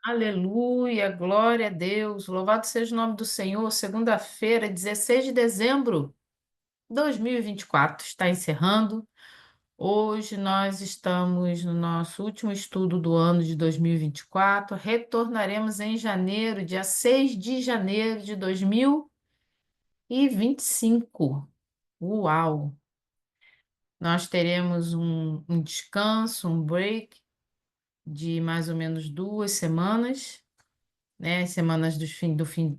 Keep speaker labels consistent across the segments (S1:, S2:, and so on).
S1: Aleluia, glória a Deus. Louvado seja o nome do Senhor. Segunda-feira, 16 de dezembro de 2024, está encerrando. Hoje nós estamos no nosso último estudo do ano de 2024. Retornaremos em janeiro, dia 6 de janeiro de 2025. Uau! Nós teremos um descanso, um break de mais ou menos 2 semanas, né? Semanas do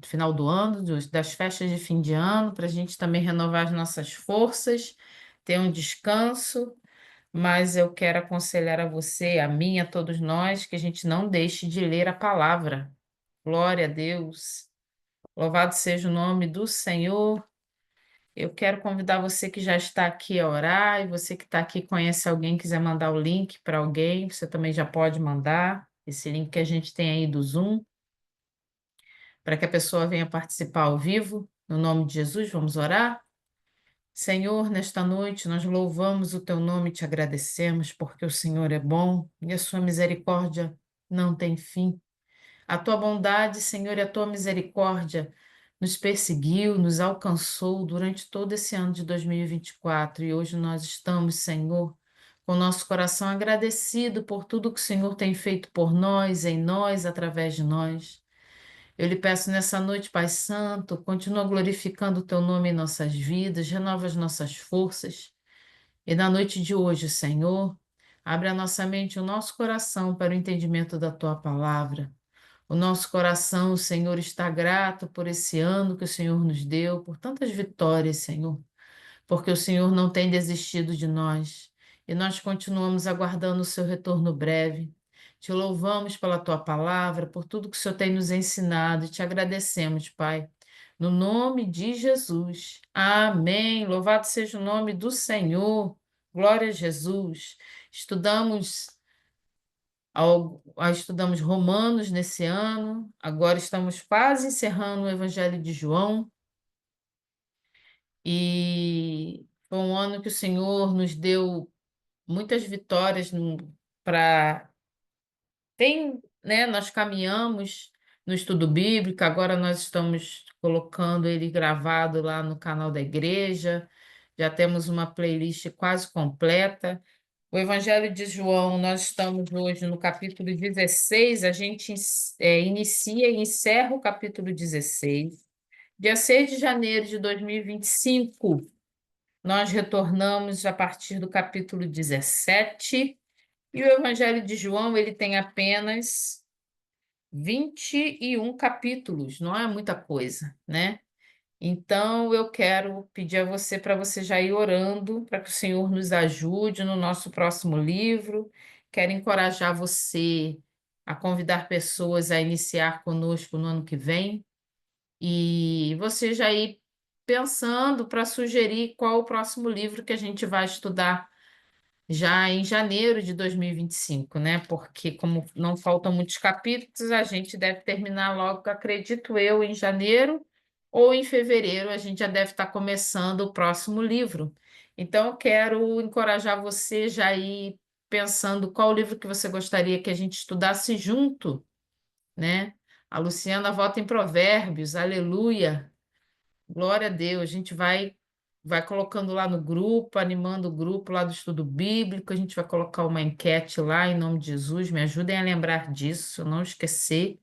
S1: final do ano, das festas de fim de ano, para a gente também renovar as nossas forças, ter um descanso. Mas eu quero aconselhar a você, a mim, a todos nós, que a gente não deixe de ler a palavra. Glória a Deus. Louvado seja o nome do Senhor. Eu quero convidar você que já está aqui a orar, e você que está aqui conhece alguém, quiser mandar o link para alguém, você também já pode mandar esse link que a gente tem aí do Zoom, para que a pessoa venha participar ao vivo. No nome de Jesus, vamos orar? Senhor, nesta noite nós louvamos o teu nome e te agradecemos, porque o Senhor é bom e a sua misericórdia não tem fim. A tua bondade, Senhor, e a tua misericórdia nos perseguiu, nos alcançou durante todo esse ano de 2024 e hoje nós estamos, Senhor, com nosso coração agradecido por tudo que o Senhor tem feito por nós, em nós, através de nós. Eu lhe peço nessa noite, Pai Santo, continua glorificando o teu nome em nossas vidas, renova as nossas forças. E na noite de hoje, Senhor, abre a nossa mente e o nosso coração para o entendimento da tua palavra. O nosso coração, Senhor, está grato por esse ano que o Senhor nos deu, por tantas vitórias, Senhor, porque o Senhor não tem desistido de nós e nós continuamos aguardando o seu retorno breve. Te louvamos pela tua palavra, por tudo que o Senhor tem nos ensinado e te agradecemos, Pai. No nome de Jesus. Amém. Louvado seja o nome do Senhor. Glória a Jesus. Estudamos estudamos Romanos nesse ano, agora estamos quase encerrando o Evangelho de João, e foi um ano que o Senhor nos deu muitas vitórias para. Tem, né? Nós caminhamos no estudo bíblico, agora nós estamos colocando ele gravado lá no canal da igreja, já temos uma playlist quase completa. O Evangelho de João, nós estamos hoje no capítulo 16, a gente inicia e encerra o capítulo 16. Dia 6 de janeiro de 2025, nós retornamos a partir do capítulo 17, e o Evangelho de João, ele tem apenas 21 capítulos, não é muita coisa, né? Então, eu quero pedir a você para você já ir orando para que o Senhor nos ajude no nosso próximo livro. Quero encorajar você a convidar pessoas a iniciar conosco no ano que vem e você já ir pensando para sugerir qual o próximo livro que a gente vai estudar já em janeiro de 2025, né? Porque, como não faltam muitos capítulos, a gente deve terminar logo, acredito eu, em janeiro ou em fevereiro, a gente já deve estar começando o próximo livro. Então, eu quero encorajar você já a ir pensando qual livro que você gostaria que a gente estudasse junto, né? A Luciana vota em Provérbios, aleluia. Glória a Deus, a gente vai colocando lá no grupo, animando o grupo lá do estudo bíblico, a gente vai colocar uma enquete lá em nome de Jesus, me ajudem a lembrar disso, não esquecer,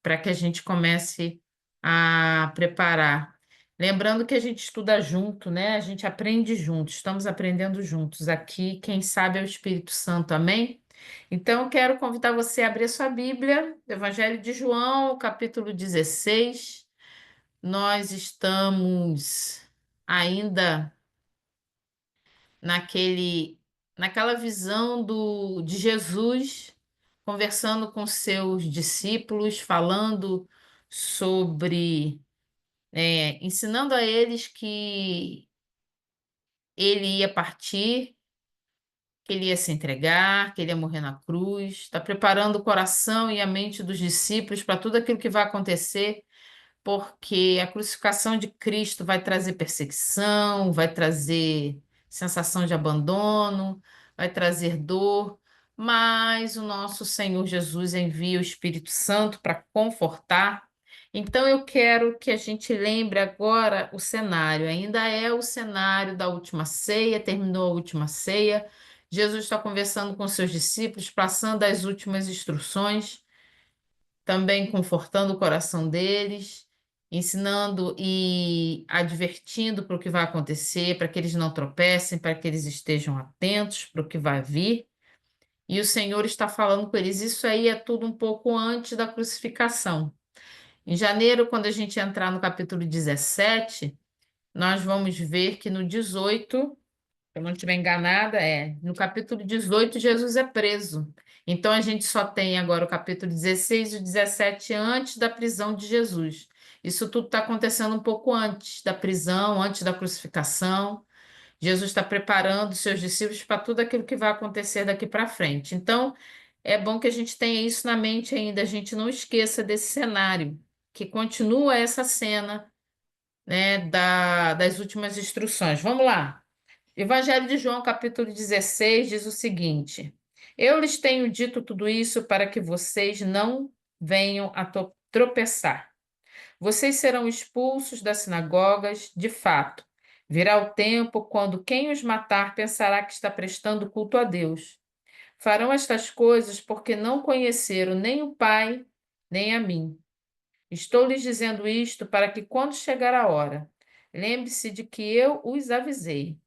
S1: para que a gente comece a preparar. Lembrando que a gente estuda junto, né? A gente aprende junto, estamos aprendendo juntos. Aqui, quem sabe é o Espírito Santo, amém? Então, eu quero convidar você a abrir a sua Bíblia, Evangelho de João, capítulo 16. Nós estamos ainda naquele, naquela visão de Jesus conversando com seus discípulos, falando sobre, ensinando a eles que ele ia partir, que ele ia se entregar, que ele ia morrer na cruz, está preparando o coração e a mente dos discípulos para tudo aquilo que vai acontecer, porque a crucificação de Cristo vai trazer perseguição, vai trazer sensação de abandono, vai trazer dor, mas o nosso Senhor Jesus envia o Espírito Santo para confortar. Então eu quero que a gente lembre agora o cenário. Ainda é o cenário da última ceia, terminou a última ceia. Jesus está conversando com seus discípulos, passando as últimas instruções, também confortando o coração deles, ensinando e advertindo para o que vai acontecer, para que eles não tropecem, para que eles estejam atentos para o que vai vir. E o Senhor está falando com eles. Isso aí é tudo um pouco antes da crucificação. Em janeiro, quando a gente entrar no capítulo 17, nós vamos ver que no 18, se eu não estiver enganada, no capítulo 18 Jesus é preso. Então a gente só tem agora o capítulo 16 e o 17 antes da prisão de Jesus. Isso tudo está acontecendo um pouco antes da prisão, antes da crucificação. Jesus está preparando os seus discípulos para tudo aquilo que vai acontecer daqui para frente. Então, é bom que a gente tenha isso na mente ainda, a gente não esqueça desse cenário, que continua essa cena, né, das últimas instruções. Vamos lá. Evangelho de João, capítulo 16, diz o seguinte: Eu lhes tenho dito tudo isso para que vocês não venham a tropeçar. Vocês serão expulsos das sinagogas, de fato. Virá o tempo quando quem os matar pensará que está prestando culto a Deus. Farão estas coisas porque não conheceram nem o Pai, nem a mim. Estou lhes dizendo isto para que, quando chegar a hora, lembre-se de que eu os avisei.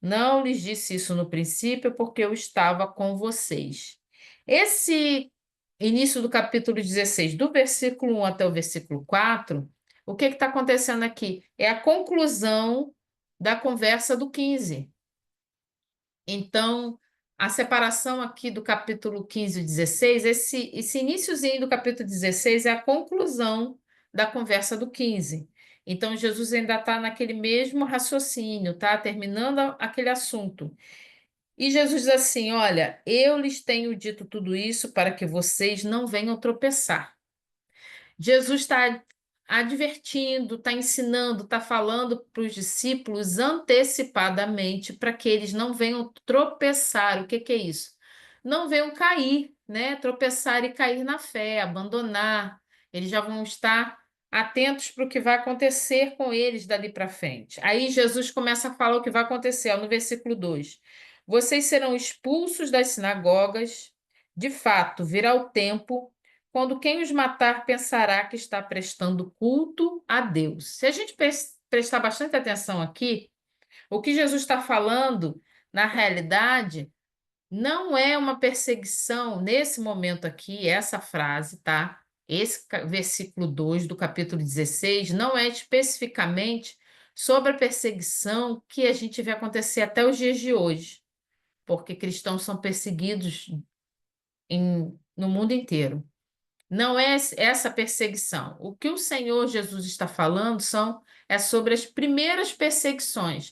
S1: Não lhes disse isso no princípio, porque eu estava com vocês. Esse início do capítulo 16, do versículo 1 até o versículo 4, o que está acontecendo aqui? É a conclusão da conversa do 15. Então, a separação aqui do capítulo 15 e 16, esse iniciozinho do capítulo 16 é a conclusão da conversa do 15. Então, Jesus ainda está naquele mesmo raciocínio, tá? Terminando aquele assunto. E Jesus diz assim: Olha, eu lhes tenho dito tudo isso para que vocês não venham tropeçar. Jesus está advertindo, está ensinando, está falando para os discípulos antecipadamente para que eles não venham tropeçar. O que que é isso? Não venham cair, né? Tropeçar e cair na fé, abandonar. Eles já vão estar atentos para o que vai acontecer com eles dali para frente. Aí Jesus começa a falar o que vai acontecer, ó, no versículo 2. Vocês serão expulsos das sinagogas, de fato, virá o tempo quando quem os matar pensará que está prestando culto a Deus. Se a gente prestar bastante atenção aqui, o que Jesus está falando, na realidade, não é uma perseguição nesse momento aqui, essa frase, tá? Esse versículo 2 do capítulo 16 não é especificamente sobre a perseguição que a gente vê acontecer até os dias de hoje, porque cristãos são perseguidos no mundo inteiro. Não é essa perseguição. O que o Senhor Jesus está falando é sobre as primeiras perseguições.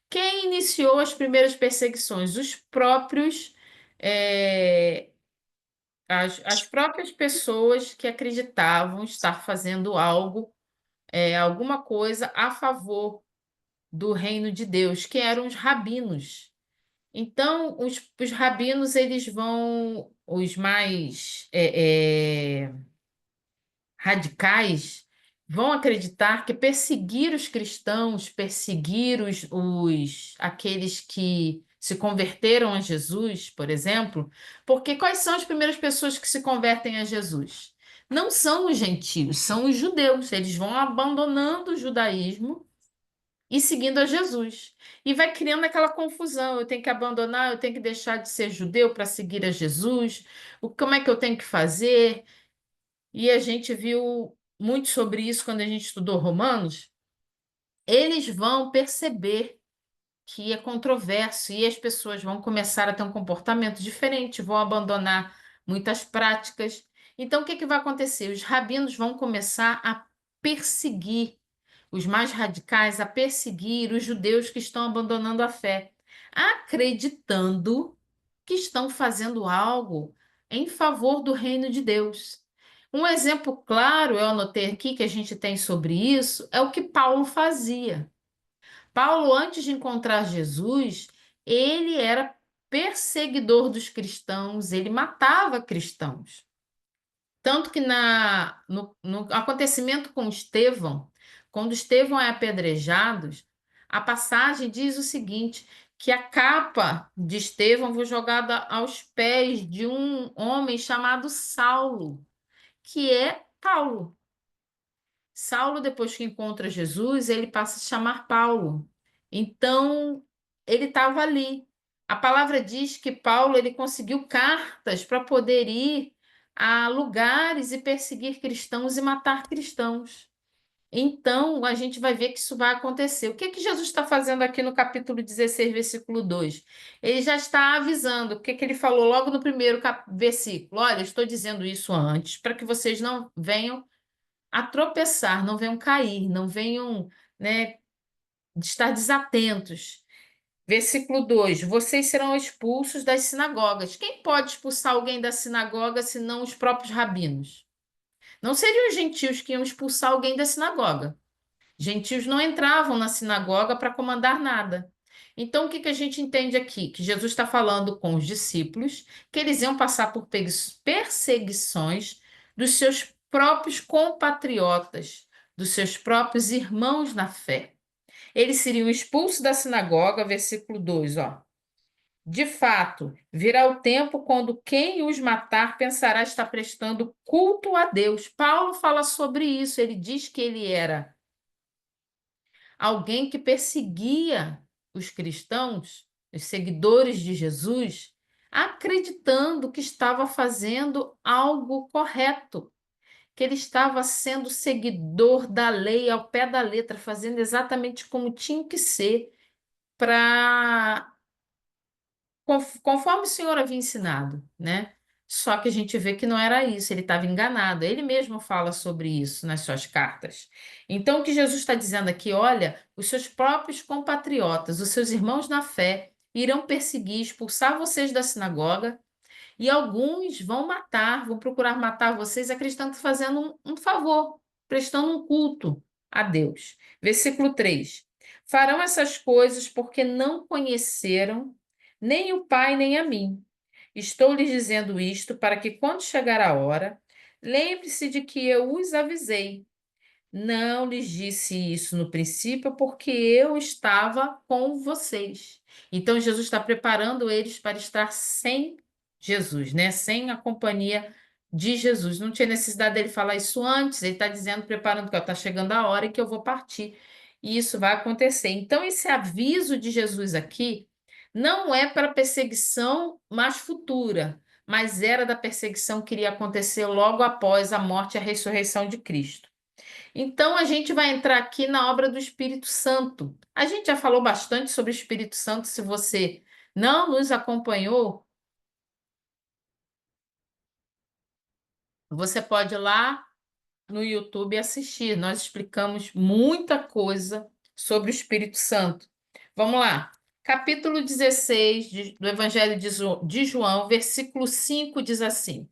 S1: Quem iniciou as primeiras perseguições? Os próprios, é, as próprias pessoas que acreditavam estar fazendo algo, alguma coisa a favor do reino de Deus, que eram os rabinos. Então, os rabinos, eles vão, os mais radicais vão acreditar que perseguir os cristãos, perseguir aqueles que se converteram a Jesus, por exemplo, porque quais são as primeiras pessoas que se convertem a Jesus? Não são os gentios, são os judeus. Eles vão abandonando o judaísmo e seguindo a Jesus. E vai criando aquela confusão. Eu tenho que abandonar, eu tenho que deixar de ser judeu para seguir a Jesus. Como é que eu tenho que fazer? E a gente viu muito sobre isso quando a gente estudou Romanos. Eles vão perceber que é controverso e as pessoas vão começar a ter um comportamento diferente, vão abandonar muitas práticas. Então, o que que vai acontecer? Os rabinos vão começar a perseguir os mais radicais, a perseguir os judeus que estão abandonando a fé, acreditando que estão fazendo algo em favor do reino de Deus. Um exemplo claro, eu anotei aqui que a gente tem sobre isso, é o que Paulo fazia. Paulo, antes de encontrar Jesus, ele era perseguidor dos cristãos, ele matava cristãos. Tanto que no acontecimento com Estevão, quando Estevão é apedrejado, a passagem diz o seguinte, que a capa de Estevão foi jogada aos pés de um homem chamado Saulo, que é Paulo. Saulo, depois que encontra Jesus, ele passa a se chamar Paulo. Então, ele estava ali. A palavra diz que Paulo ele conseguiu cartas para poder ir a lugares e perseguir cristãos e matar cristãos. Então, a gente vai ver que isso vai acontecer. O que que Jesus está fazendo aqui no capítulo 16, versículo 2? Ele já está avisando. O que que ele falou logo no primeiro versículo? Olha, eu estou dizendo isso antes, para que vocês não venham a tropeçar, não venham cair, não venham, né, estar desatentos. Versículo 2: vocês serão expulsos das sinagogas. Quem pode expulsar alguém da sinagoga senão os próprios rabinos? Não seriam os gentios que iam expulsar alguém da sinagoga. Gentios não entravam na sinagoga para comandar nada. Então, o que que a gente entende aqui? Que Jesus está falando com os discípulos que eles iam passar por perseguições dos seus próprios compatriotas, dos seus próprios irmãos na fé. Eles seriam expulsos da sinagoga, versículo 2, ó. De fato, virá o tempo quando quem os matar pensará estar prestando culto a Deus. Paulo fala sobre isso, ele diz que ele era alguém que perseguia os cristãos, os seguidores de Jesus, acreditando que estava fazendo algo correto, que ele estava sendo seguidor da lei ao pé da letra, fazendo exatamente como tinha que ser para conforme o Senhor havia ensinado, né? Só que a gente vê que não era isso, ele estava enganado. Ele mesmo fala sobre isso nas suas cartas. Então, o que Jesus está dizendo aqui, olha, os seus próprios compatriotas, os seus irmãos na fé, irão perseguir, expulsar vocês da sinagoga, e alguns vão matar, vão procurar matar vocês, acreditando que fazendo um favor, prestando um culto a Deus. Versículo 3: farão essas coisas porque não conheceram nem o Pai nem a mim. Estou lhes dizendo isto para que, quando chegar a hora, lembre-se de que eu os avisei. Não lhes disse isso no princípio, porque eu estava com vocês. Então, Jesus está preparando eles para estar sem Jesus, né? Sem a companhia de Jesus. Não tinha necessidade dele falar isso antes, ele está dizendo, preparando que está chegando a hora e que eu vou partir. E isso vai acontecer. Então, esse aviso de Jesus aqui não é para perseguição mais futura, mas era da perseguição que iria acontecer logo após a morte e a ressurreição de Cristo. Então, a gente vai entrar aqui na obra do Espírito Santo. A gente já falou bastante sobre o Espírito Santo. Se você não nos acompanhou, você pode ir lá no YouTube assistir. Nós explicamos muita coisa sobre o Espírito Santo. Vamos lá. Capítulo 16 do Evangelho de João, versículo 5 diz assim: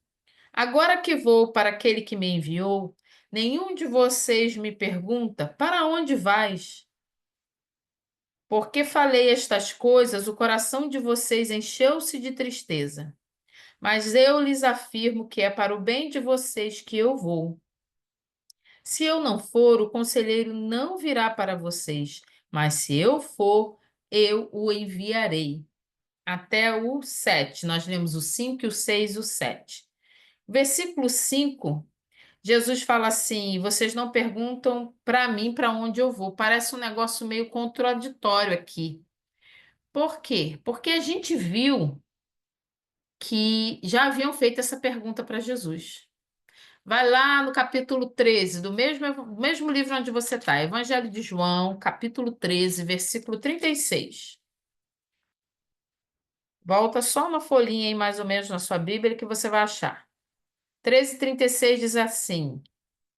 S1: agora que vou para aquele que me enviou, nenhum de vocês me pergunta: para onde vais? Porque falei estas coisas, o coração de vocês encheu-se de tristeza. Mas eu lhes afirmo que é para o bem de vocês que eu vou. Se eu não for, o conselheiro não virá para vocês, mas se eu for, eu o enviarei. Até o 7. Nós lemos o 5, o 6 e o 7. Versículo 5, Jesus fala assim: vocês não perguntam para mim para onde eu vou. Parece um negócio meio contraditório aqui. Por quê? Porque a gente viu que já haviam feito essa pergunta para Jesus. Vai lá no capítulo 13 do mesmo livro onde você está, Evangelho de João, capítulo 13, versículo 36. Volta só uma folhinha aí, mais ou menos, na sua Bíblia, que você vai achar. 13:36 diz assim: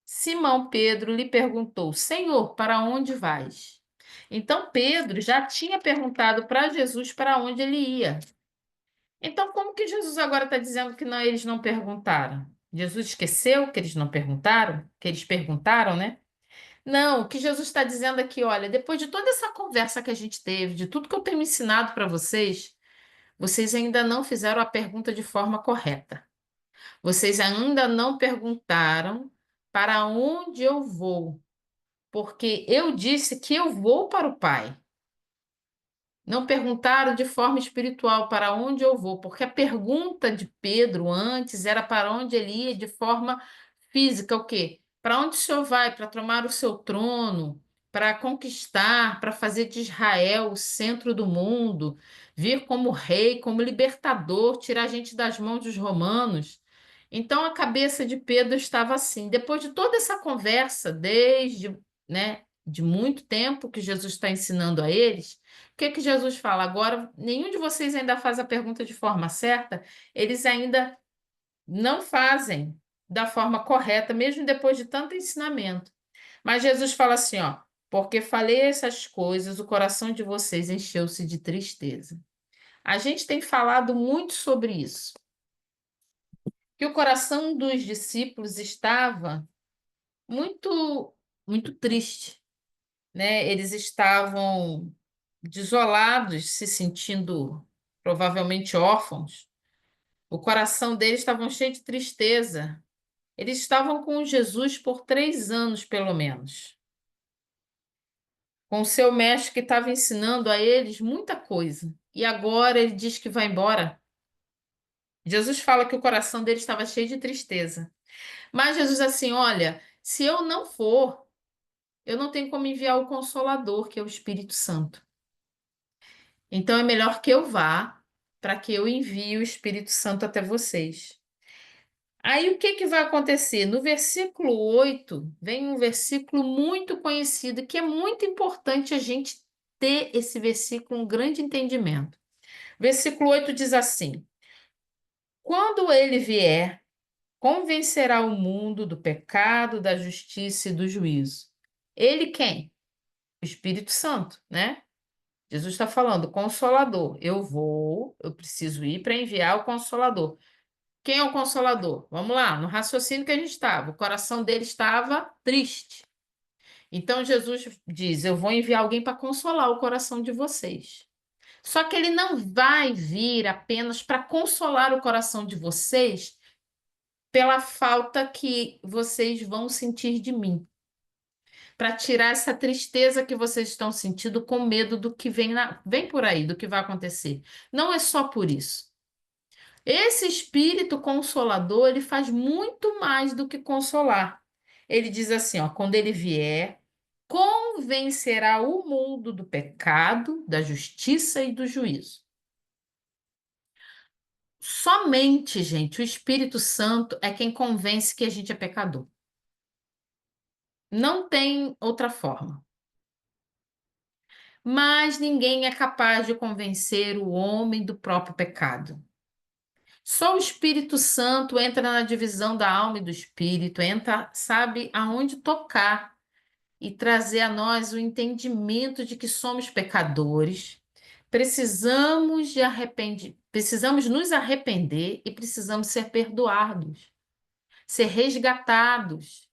S1: Simão Pedro lhe perguntou: Senhor, para onde vais? Então Pedro já tinha perguntado para Jesus para onde ele ia. Então, como que Jesus agora está dizendo que não, eles não perguntaram? Jesus esqueceu que eles não perguntaram? Que eles perguntaram, né? Não, o que Jesus está dizendo aqui, olha, depois de toda essa conversa que a gente teve, de tudo que eu tenho ensinado para vocês, vocês ainda não fizeram a pergunta de forma correta. Vocês ainda não perguntaram para onde eu vou, porque eu disse que eu vou para o Pai. Não perguntaram de forma espiritual para onde eu vou, porque a pergunta de Pedro antes era para onde ele ia de forma física, o quê? Para onde o senhor vai? Para tomar o seu trono, para conquistar, para fazer de Israel o centro do mundo, vir como rei, como libertador, tirar a gente das mãos dos romanos. Então a cabeça de Pedro estava assim. Depois de toda essa conversa, desde, né, de muito tempo que Jesus está ensinando a eles, o que que Jesus fala? Agora, nenhum de vocês ainda faz a pergunta de forma certa, eles ainda não fazem da forma correta, mesmo depois de tanto ensinamento. Mas Jesus fala assim, ó, porque falei essas coisas, o coração de vocês encheu-se de tristeza. A gente tem falado muito sobre isso, que o coração dos discípulos estava muito, muito triste, né? Eles estavam desolados, se sentindo provavelmente órfãos. O coração deles estava cheio de tristeza. Eles estavam com Jesus por 3 anos, pelo menos, com o seu mestre que estava ensinando a eles muita coisa. E agora ele diz que vai embora. Jesus fala que o coração deles estava cheio de tristeza. Mas Jesus assim, olha, se eu não for, eu não tenho como enviar o Consolador, que é o Espírito Santo. Então é melhor que eu vá, para que eu envie o Espírito Santo até vocês. Aí o que que vai acontecer? No versículo 8 vem um versículo muito conhecido, que é muito importante a gente ter esse versículo, um grande entendimento. Versículo 8 diz assim: quando ele vier, convencerá o mundo do pecado, da justiça e do juízo. Ele quem? O Espírito Santo, né? Jesus está falando, Consolador. Eu preciso ir para enviar o Consolador. Quem é o Consolador? Vamos lá, no raciocínio que a gente estava. O coração dele estava triste. Então Jesus diz: eu vou enviar alguém para consolar o coração de vocês. Só que ele não vai vir apenas para consolar o coração de vocês pela falta que vocês vão sentir de mim, para tirar essa tristeza que vocês estão sentindo com medo do que vem por aí, do que vai acontecer. Não é só por isso. Esse Espírito Consolador, ele faz muito mais do que consolar. Ele diz assim, ó, quando ele vier, convencerá o mundo do pecado, da justiça e do juízo. Somente, gente, o Espírito Santo é quem convence que a gente é pecador. Não tem outra forma. Mas ninguém é capaz de convencer o homem do próprio pecado. Só o Espírito Santo entra na divisão da alma e do espírito, entra, sabe aonde tocar e trazer a nós o entendimento de que somos pecadores, precisamos nos arrepender e precisamos ser perdoados, ser resgatados.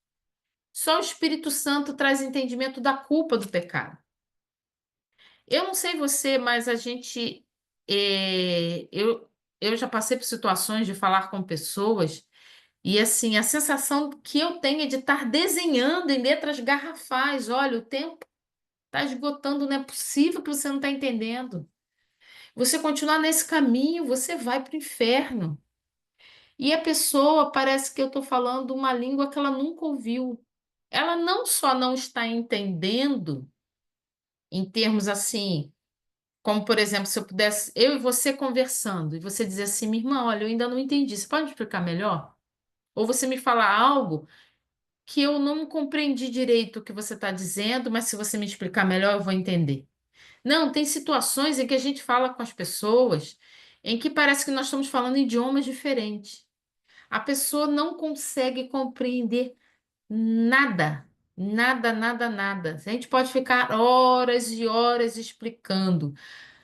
S1: Só o Espírito Santo traz entendimento da culpa do pecado. Eu não sei você, mas a gente, eu já passei por situações de falar com pessoas e assim, a sensação que eu tenho é de estar desenhando em letras garrafais. Olha, o tempo está esgotando, não é possível que você não está entendendo. Você continuar nesse caminho, você vai para o inferno. E a pessoa parece que eu estou falando uma língua que ela nunca ouviu. Ela não só não está entendendo, em termos assim, como por exemplo, se eu pudesse, eu e você conversando, e você dizer assim, minha irmã, olha, eu ainda não entendi, você pode me explicar melhor? Ou você me falar algo que eu não compreendi direito o que você está dizendo, mas se você me explicar melhor, eu vou entender. Não, tem situações em que a gente fala com as pessoas em que parece que nós estamos falando idiomas diferentes. A pessoa não consegue compreender nada, nada, nada, nada. A gente pode ficar horas e horas explicando.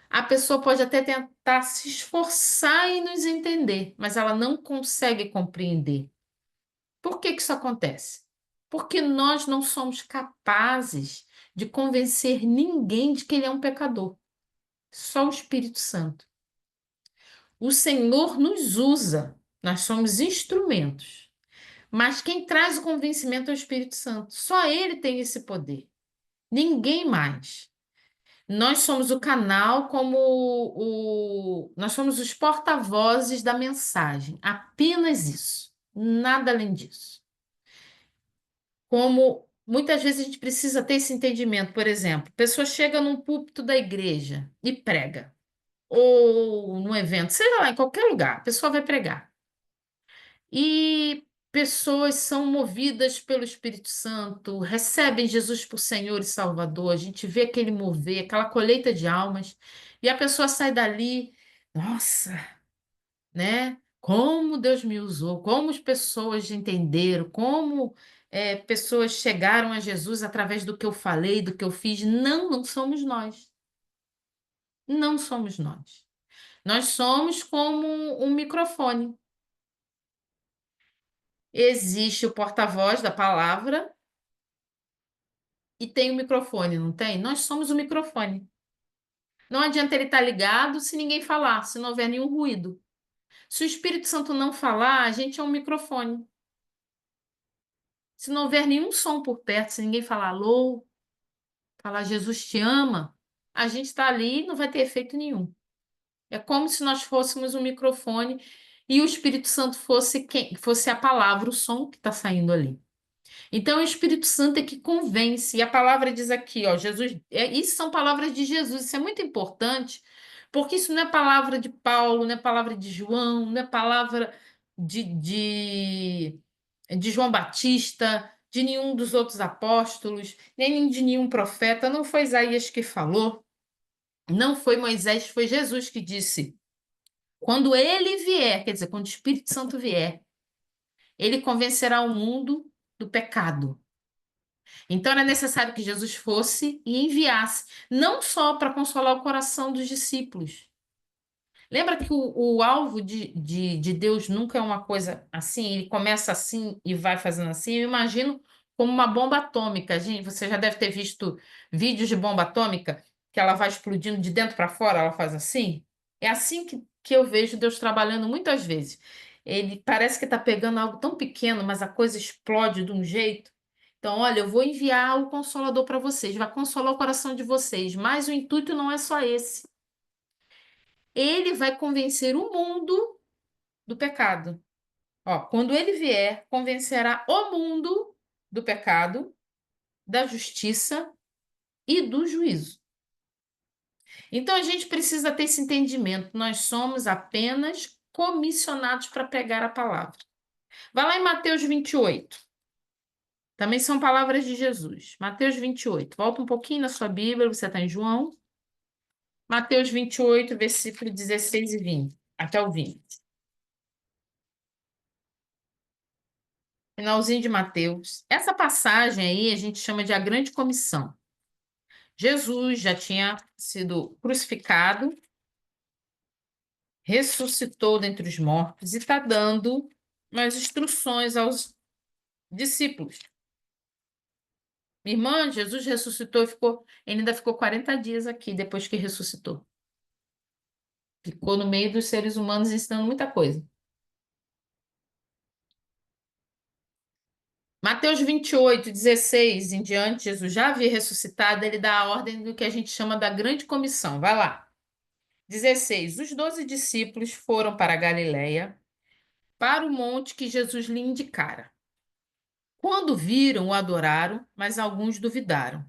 S1: A pessoa pode até tentar se esforçar em nos entender, mas ela não consegue compreender. Por que que isso acontece? Porque nós não somos capazes de convencer ninguém de que ele é um pecador. Só o Espírito Santo. O Senhor nos usa, nós somos instrumentos. Mas quem traz o convencimento é o Espírito Santo. Só ele tem esse poder. Ninguém mais. Nós somos o canal nós somos os porta-vozes da mensagem. Apenas isso. Nada além disso. Como muitas vezes a gente precisa ter esse entendimento. Por exemplo, a pessoa chega num púlpito da igreja e prega. Ou num evento, seja lá, em qualquer lugar, a pessoa vai pregar. E pessoas são movidas pelo Espírito Santo, recebem Jesus por Senhor e Salvador. A gente vê aquele mover, aquela colheita de almas, e a pessoa sai dali, nossa, né? Como Deus me usou, como as pessoas entenderam, como pessoas chegaram a Jesus através do que eu falei, do que eu fiz. Não, não somos nós. Não somos nós. Nós somos como um microfone. Existe o porta-voz da palavra e tem o microfone, não tem? Nós somos o microfone. Não adianta ele estar ligado se ninguém falar, se não houver nenhum ruído. Se o Espírito Santo não falar, a gente é um microfone. Se não houver nenhum som por perto, se ninguém falar alô, falar Jesus te ama, a gente está ali e não vai ter efeito nenhum. É como se nós fôssemos um microfone e o Espírito Santo fosse quem, fosse a palavra, o som que está saindo ali. Então, o Espírito Santo é que convence. E a palavra diz aqui, ó, Jesus, isso são palavras de Jesus. Isso é muito importante, porque isso não é palavra de Paulo, não é palavra de João, não é palavra de, de, de João Batista, de nenhum dos outros apóstolos, nem de nenhum profeta. Não foi Isaías que falou, não foi Moisés, foi Jesus que disse. Quando ele vier, quer dizer, quando o Espírito Santo vier, ele convencerá o mundo do pecado. Então era necessário que Jesus fosse e enviasse, não só para consolar o coração dos discípulos. Lembra que o alvo de Deus nunca é uma coisa assim, ele começa assim e vai fazendo assim. Eu imagino como uma bomba atômica. Gente, você já deve ter visto vídeos de bomba atômica, que ela vai explodindo de dentro para fora, ela faz assim. É assim que eu vejo Deus trabalhando muitas vezes. Ele parece que está pegando algo tão pequeno, mas a coisa explode de um jeito. Então, olha, eu vou enviar o Consolador para vocês, vai consolar o coração de vocês, mas o intuito não é só esse. Ele vai convencer o mundo do pecado. Ó, quando ele vier, convencerá o mundo do pecado, da justiça e do juízo. Então, a gente precisa ter esse entendimento. Nós somos apenas comissionados para pregar a palavra. Vai lá em Mateus 28. Também são palavras de Jesus. Mateus 28. Volta um pouquinho na sua Bíblia, você está em João. Mateus 28, versículo 16 e 20, até o 20. Finalzinho de Mateus. Essa passagem aí a gente chama de a grande comissão. Jesus já tinha sido crucificado, ressuscitou dentre os mortos e está dando umas instruções aos discípulos. Minha irmã, Jesus ressuscitou e ele ainda ficou 40 dias aqui depois que ressuscitou. Ficou no meio dos seres humanos ensinando muita coisa. Mateus 28, 16 em diante, Jesus já havia ressuscitado, ele dá a ordem do que a gente chama da grande comissão. Vai lá. 16. Os 12 discípulos foram para a Galiléia, para o monte que Jesus lhe indicara. Quando viram, o adoraram, mas alguns duvidaram.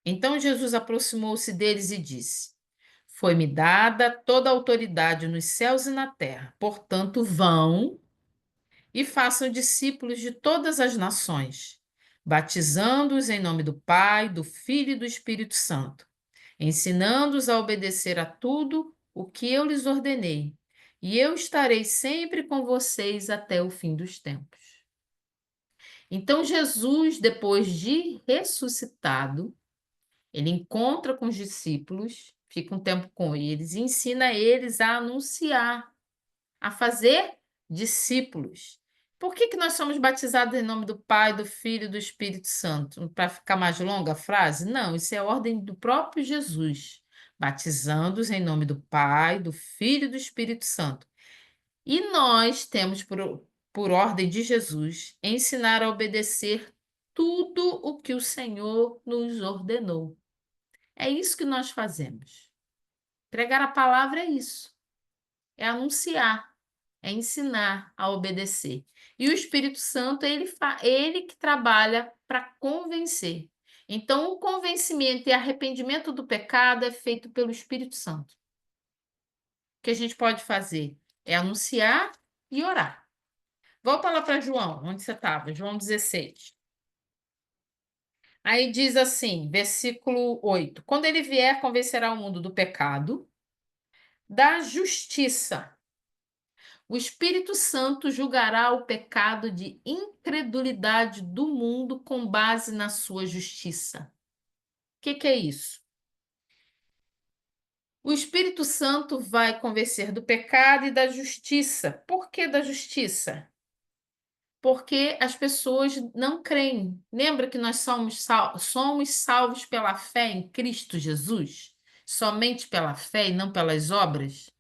S1: Então Jesus aproximou-se deles e disse: Foi-me dada toda a autoridade nos céus e na terra. Portanto, vão e façam discípulos de todas as nações, batizando-os em nome do Pai, do Filho e do Espírito Santo, ensinando-os a obedecer a tudo o que eu lhes ordenei, e eu estarei sempre com vocês até o fim dos tempos. Então, Jesus, depois de ressuscitado, ele encontra com os discípulos, fica um tempo com eles e ensina eles a anunciar, a fazer discípulos. Por que que nós somos batizados em nome do Pai, do Filho e do Espírito Santo? Para ficar mais longa a frase? Não, isso é ordem do próprio Jesus. batizando-os em nome do Pai, do Filho e do Espírito Santo. E nós temos por ordem de Jesus ensinar a obedecer tudo o que o Senhor nos ordenou. É isso que nós fazemos. Pregar a palavra é isso, é anunciar, é ensinar a obedecer. E o Espírito Santo, ele que trabalha para convencer. Então, o convencimento e arrependimento do pecado é feito pelo Espírito Santo. O que a gente pode fazer é anunciar e orar. Volta lá para João, onde você estava, João 16. Aí diz assim, versículo 8: Quando ele vier, convencerá o mundo do pecado, da justiça. O Espírito Santo julgará o pecado de incredulidade do mundo com base na sua justiça. O que é isso? O Espírito Santo vai convencer do pecado e da justiça. Por que da justiça? Porque as pessoas não creem. Lembra que nós somos salvos pela fé em Cristo Jesus? Somente pela fé e não pelas obras?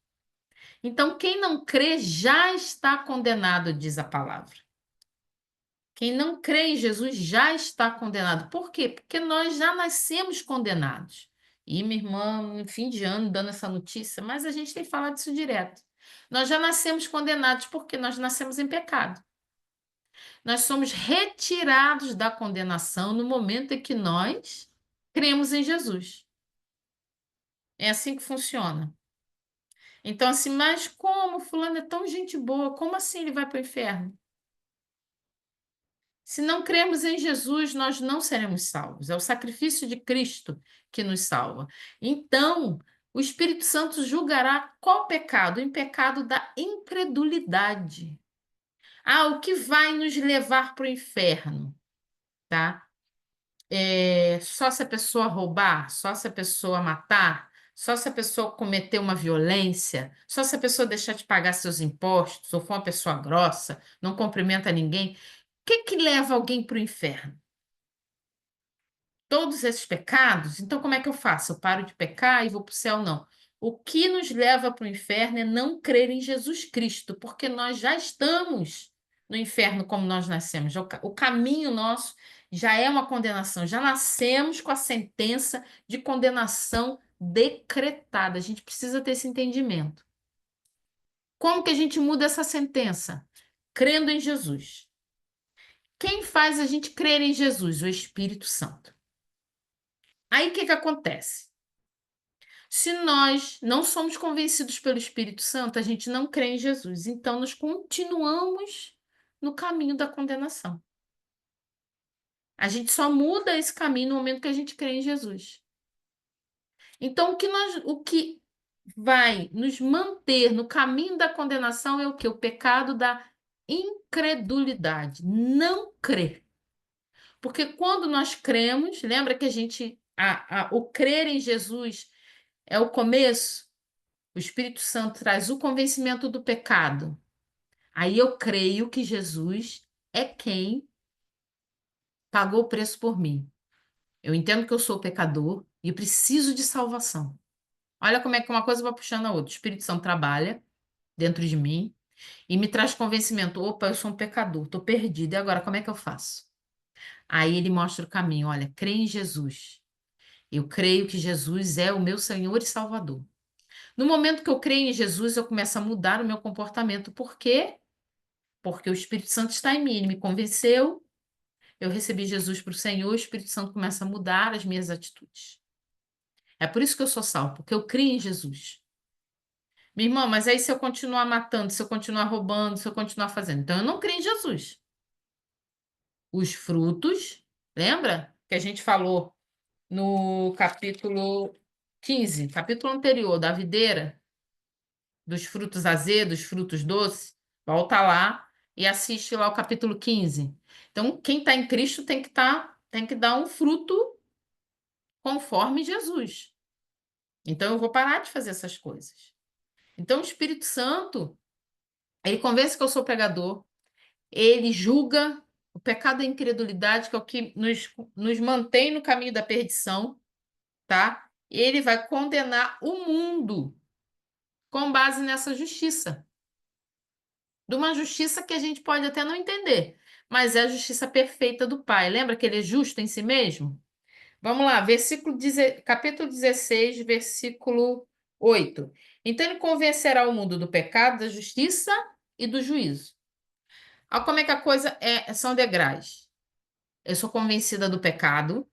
S1: Então, quem não crê já está condenado, diz a palavra. Quem não crê em Jesus já está condenado. Por quê? Porque nós já nascemos condenados. E minha irmã, no fim de ano, dando essa notícia, mas a gente tem falado disso direto. Nós já nascemos condenados porque nós nascemos em pecado. Nós somos retirados da condenação no momento em que nós cremos em Jesus. É assim que funciona. Então, assim, mas como fulano é tão gente boa, como assim ele vai para o inferno? Se não cremos em Jesus, nós não seremos salvos. É o sacrifício de Cristo que nos salva. Então, o Espírito Santo julgará qual pecado? O pecado da incredulidade. Ah, o que vai nos levar para o inferno, tá? Só se a pessoa roubar, só se a pessoa matar, só se a pessoa cometer uma violência, só se a pessoa deixar de pagar seus impostos, ou for uma pessoa grossa, não cumprimenta ninguém. O que leva alguém para o inferno? Todos esses pecados? Então, como é que eu faço? Eu paro de pecar e vou para o céu? Não. O que nos leva para o inferno é não crer em Jesus Cristo, porque nós já estamos no inferno como nós nascemos. O caminho nosso já é uma condenação, já nascemos com a sentença de condenação decretada. A gente precisa ter esse entendimento. Como que a gente muda essa sentença? Crendo em Jesus. Quem faz a gente crer em Jesus? O Espírito Santo. Aí o que que acontece? Se nós não somos convencidos pelo Espírito Santo, a gente não crê em Jesus. Então, nós continuamos no caminho da condenação. A gente só muda esse caminho no momento que a gente crê em Jesus. Então, o que vai nos manter no caminho da condenação é o quê? O pecado da incredulidade. Não crer. Porque quando nós cremos, lembra que o crer em Jesus é o começo? O Espírito Santo traz o convencimento do pecado. Aí eu creio que Jesus é quem pagou o preço por mim. Eu entendo que eu sou pecador e eu preciso de salvação. Olha como é que uma coisa vai puxando a outra. O Espírito Santo trabalha dentro de mim e me traz convencimento. Opa, eu sou um pecador, estou perdido. E agora, como é que eu faço? Aí ele mostra o caminho. Olha, crê em Jesus. Eu creio que Jesus é o meu Senhor e Salvador. No momento que eu creio em Jesus, eu começo a mudar o meu comportamento. Por quê? Porque o Espírito Santo está em mim, ele me convenceu, eu recebi Jesus para o Senhor, o Espírito Santo começa a mudar as minhas atitudes. É por isso que eu sou salvo, porque eu creio em Jesus. Minha irmã, mas aí se eu continuar matando, se eu continuar roubando, se eu continuar fazendo, então eu não creio em Jesus. Os frutos, lembra que a gente falou no capítulo 15, capítulo anterior, da videira, dos frutos azedos, frutos doces? Volta lá e assiste lá o capítulo 15. Então, quem está em Cristo tem que dar um fruto conforme Jesus. Então, eu vou parar de fazer essas coisas. Então, o Espírito Santo, ele convence que eu sou pregador, ele julga o pecado da incredulidade, que é o que nos mantém no caminho da perdição, tá? Ele vai condenar o mundo com base nessa justiça. De uma justiça que a gente pode até não entender, mas é a justiça perfeita do Pai. Lembra que ele é justo em si mesmo? Vamos lá, capítulo 16, versículo 8. Então ele convencerá o mundo do pecado, da justiça e do juízo. Olha como é que a coisa é, são degraus. Eu sou convencida do pecado,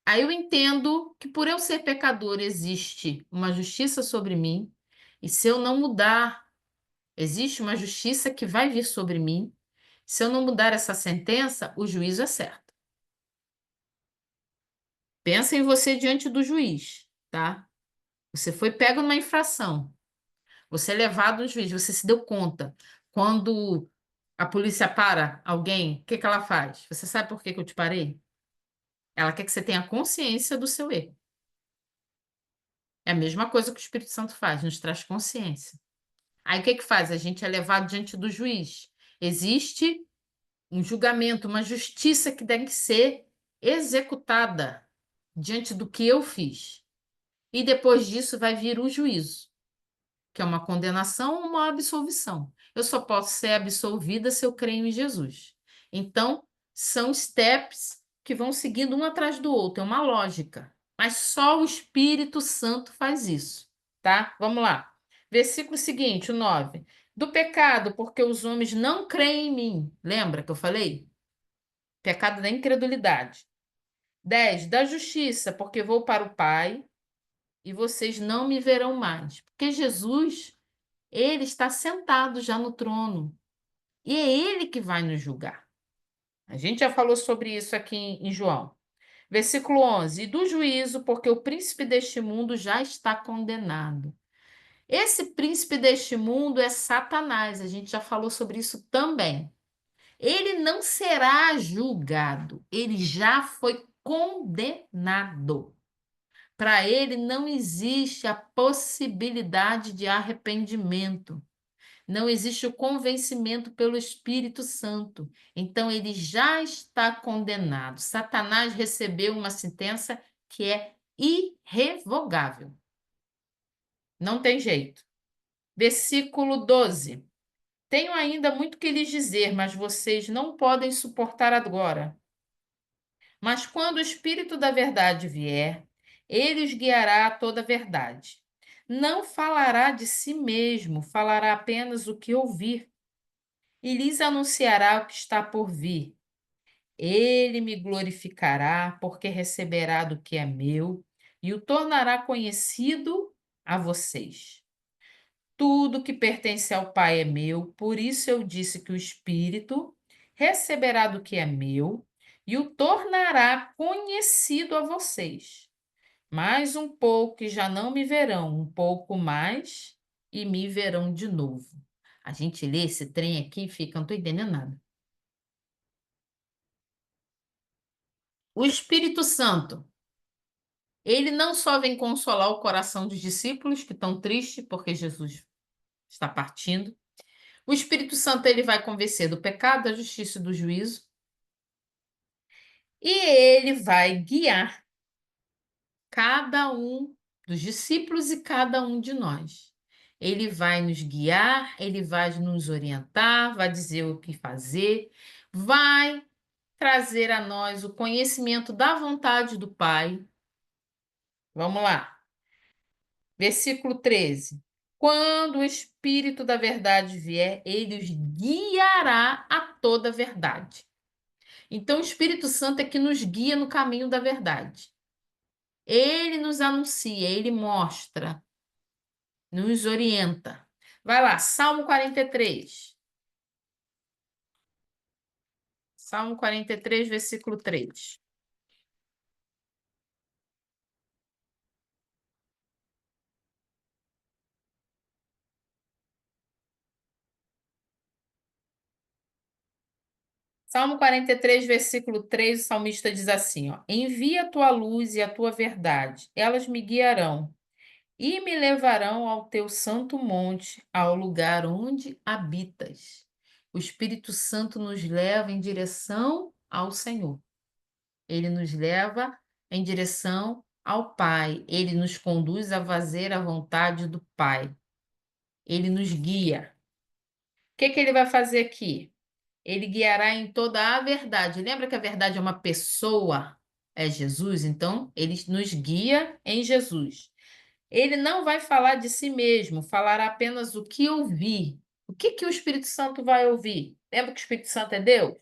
S1: aí eu entendo que por eu ser pecador existe uma justiça sobre mim, e se eu não mudar, existe uma justiça que vai vir sobre mim. Se eu não mudar essa sentença, o juízo é certo. Pensa em você diante do juiz, tá? Você foi pego numa infração. Você é levado no juiz, você se deu conta. Quando a polícia para alguém, o que que ela faz? Você sabe por que que eu te parei? Ela quer que você tenha consciência do seu erro. É a mesma coisa que o Espírito Santo faz, nos traz consciência. Aí o que que faz? A gente é levado diante do juiz. Existe um julgamento, uma justiça que tem que ser executada diante do que eu fiz. E depois disso vai vir o juízo, que é uma condenação ou uma absolvição. Eu só posso ser absolvida se eu creio em Jesus. Então, são steps que vão seguindo um atrás do outro, é uma lógica. Mas só o Espírito Santo faz isso, tá? Vamos lá. Versículo seguinte, o 9. Do pecado, porque os homens não creem em mim. Lembra que eu falei? Pecado da incredulidade. 10. Da justiça, porque vou para o Pai e vocês não me verão mais. Porque Jesus, ele está sentado já no trono e é ele que vai nos julgar. A gente já falou sobre isso aqui em João. Versículo 11. E do juízo, porque o príncipe deste mundo já está condenado. Esse príncipe deste mundo é Satanás. A gente já falou sobre isso também. Ele não será julgado, ele já foi condenado. Para ele não existe a possibilidade de arrependimento. Não existe o convencimento pelo Espírito Santo. Então ele já está condenado. Satanás recebeu uma sentença que é irrevogável. Não tem jeito. Versículo 12. Tenho ainda muito que lhes dizer, mas vocês não podem suportar agora. Mas quando o Espírito da Verdade vier, ele os guiará a toda a verdade. Não falará de si mesmo, falará apenas o que ouvir, e lhes anunciará o que está por vir. Ele me glorificará, porque receberá do que é meu, e o tornará conhecido a vocês. Tudo que pertence ao Pai é meu, por isso eu disse que o Espírito receberá do que é meu e o tornará conhecido a vocês. Mais um pouco e já não me verão, um pouco mais e me verão de novo. A gente lê esse trem aqui e fica, não estou entendendo nada. O Espírito Santo, ele não só vem consolar o coração dos discípulos que estão tristes porque Jesus está partindo. O Espírito Santo ele vai convencer do pecado, da justiça e do juízo, e ele vai guiar cada um dos discípulos e cada um de nós. Ele vai nos guiar, ele vai nos orientar, vai dizer o que fazer, vai trazer a nós o conhecimento da vontade do Pai. Vamos lá. Versículo 13. Quando o Espírito da verdade vier, ele os guiará a toda a verdade. Então, o Espírito Santo é que nos guia no caminho da verdade. Ele nos anuncia, ele mostra, nos orienta. Vai lá, Salmo 43. Salmo 43, versículo 3. Salmo 43, versículo 3, o salmista diz assim, ó: Envia a tua luz e a tua verdade, elas me guiarão e me levarão ao teu santo monte, ao lugar onde habitas. O Espírito Santo nos leva em direção ao Senhor. Ele nos leva em direção ao Pai. Ele nos conduz a fazer a vontade do Pai. Ele nos guia. O que que ele vai fazer aqui? Ele guiará em toda a verdade. Lembra que a verdade é uma pessoa? É Jesus? Então, ele nos guia em Jesus. Ele não vai falar de si mesmo, falará apenas o que ouvir. O que que o Espírito Santo vai ouvir? Lembra que o Espírito Santo é Deus?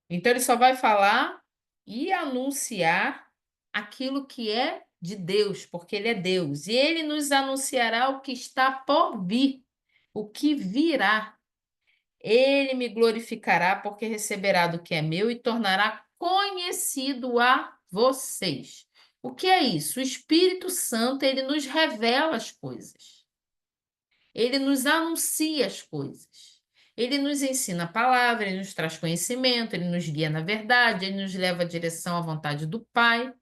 S1: Então, ele só vai falar e anunciar aquilo que é de Deus, porque ele é Deus. E ele nos anunciará o que está por vir, o que virá. Ele me glorificará, porque receberá do que é meu e tornará conhecido a vocês. O que é isso? O Espírito Santo, ele nos revela as coisas. Ele nos anuncia as coisas. Ele nos ensina a palavra, ele nos traz conhecimento, ele nos guia na verdade, ele nos leva à direção à vontade do Pai.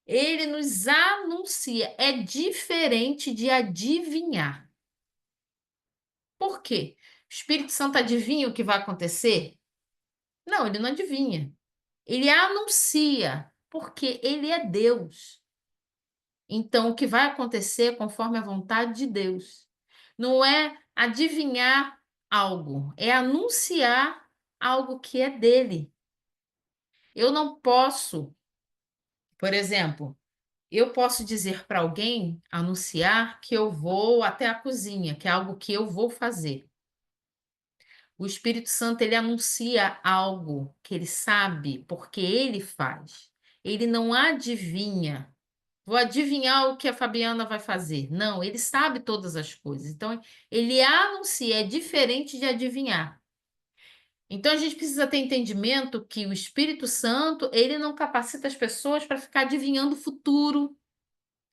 S1: Ele nos anuncia. É diferente de adivinhar. Por quê? O Espírito Santo adivinha o que vai acontecer? Não, ele não adivinha. Ele anuncia, porque ele é Deus. Então, o que vai acontecer é conforme a vontade de Deus. Não é adivinhar algo, é anunciar algo que é dele. Eu não posso, por exemplo, eu posso dizer para alguém, anunciar que eu vou até a cozinha, que é algo que eu vou fazer. O Espírito Santo, ele anuncia algo que ele sabe, porque ele faz. Ele não adivinha. Vou adivinhar o que a Fabiana vai fazer. Não, ele sabe todas as coisas. Então, ele anuncia, é diferente de adivinhar. Então, a gente precisa ter entendimento que o Espírito Santo, ele não capacita as pessoas para ficar adivinhando o futuro.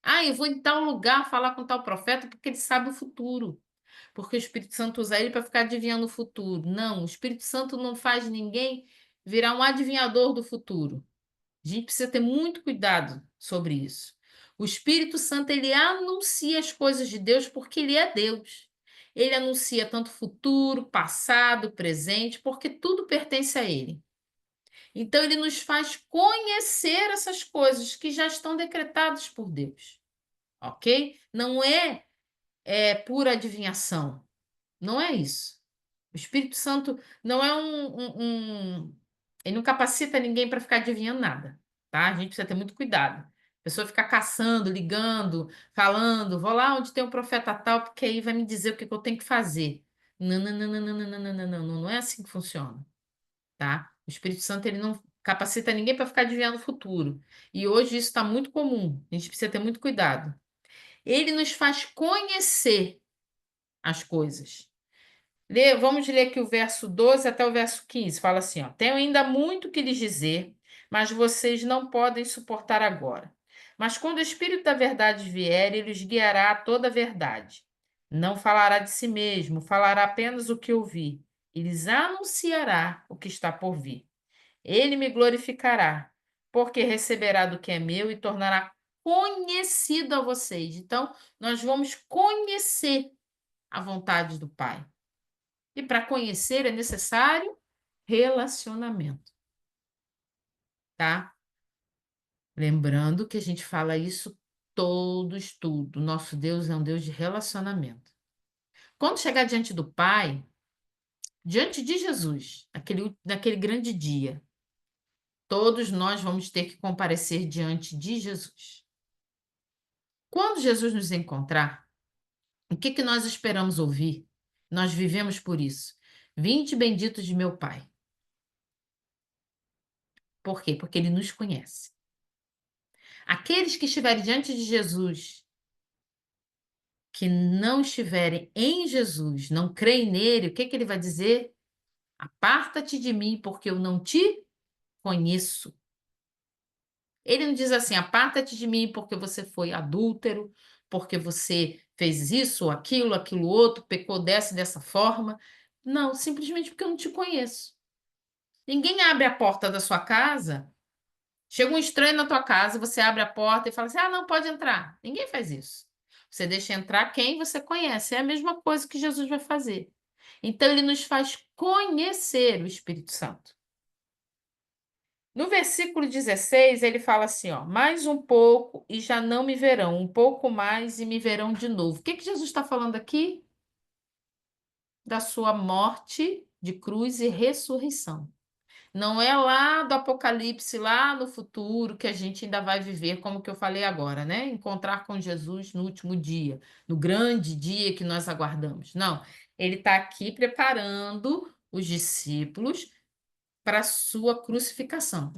S1: Ah, eu vou em tal lugar falar com tal profeta porque ele sabe o futuro. Porque o Espírito Santo usa ele para ficar adivinhando o futuro. Não, o Espírito Santo não faz ninguém virar um adivinhador do futuro. A gente precisa ter muito cuidado sobre isso. O Espírito Santo, ele anuncia as coisas de Deus porque ele é Deus. Ele anuncia tanto futuro, passado, presente, porque tudo pertence a ele. Então, ele nos faz conhecer essas coisas que já estão decretadas por Deus, ok? Não é pura adivinhação. Não é isso. O Espírito Santo não é ele não capacita ninguém para ficar adivinhando nada, tá? A gente precisa ter muito cuidado. A pessoa ficar caçando, ligando, falando, vou lá onde tem um profeta tal, porque aí vai me dizer o que que eu tenho que fazer. Não, não, não, não, não, não, não, não, não, não é assim que funciona, tá? O Espírito Santo, ele não capacita ninguém para ficar adivinhando o futuro. E hoje isso está muito comum. A gente precisa ter muito cuidado. Ele nos faz conhecer as coisas. Vamos ler aqui o verso 12 até o verso 15. Fala assim, ó: Tenho ainda muito que lhes dizer, mas vocês não podem suportar agora. Mas quando o Espírito da verdade vier, ele os guiará a toda a verdade. Não falará de si mesmo, falará apenas o que ouvir. E lhes anunciará o que está por vir. Ele me glorificará, porque receberá do que é meu e tornará conhecido a vocês. Então, nós vamos conhecer a vontade do Pai. E para conhecer é necessário relacionamento, tá? Lembrando que a gente fala isso todo estudo. Nosso Deus é um Deus de relacionamento. Quando chegar diante do Pai, diante de Jesus, naquele grande dia, todos nós vamos ter que comparecer diante de Jesus. Quando Jesus nos encontrar, o que que nós esperamos ouvir? Nós vivemos por isso. Vinde benditos de meu Pai. Por quê? Porque ele nos conhece. Aqueles que estiverem diante de Jesus, que não estiverem em Jesus, não creem nele, o que que ele vai dizer? Aparta-te de mim, porque eu não te conheço. Ele não diz assim: aparta-te de mim, porque você foi adúltero, porque você fez isso, aquilo, aquilo outro, pecou dessa forma. Não, simplesmente porque eu não te conheço. Ninguém abre a porta da sua casa. Chega um estranho na tua casa, você abre a porta e fala assim: ah, não, pode entrar. Ninguém faz isso. Você deixa entrar quem você conhece. É a mesma coisa que Jesus vai fazer. Então, ele nos faz conhecer o Espírito Santo. No versículo 16, ele fala assim, ó, mais um pouco e já não me verão, um pouco mais e me verão de novo. O que que Jesus está falando aqui? Da sua morte de cruz e ressurreição. Não é lá do Apocalipse, lá no futuro, que a gente ainda vai viver, como que eu falei agora, né? Encontrar com Jesus no último dia, no grande dia que nós aguardamos. Não, ele está aqui preparando os discípulos para a sua crucificação,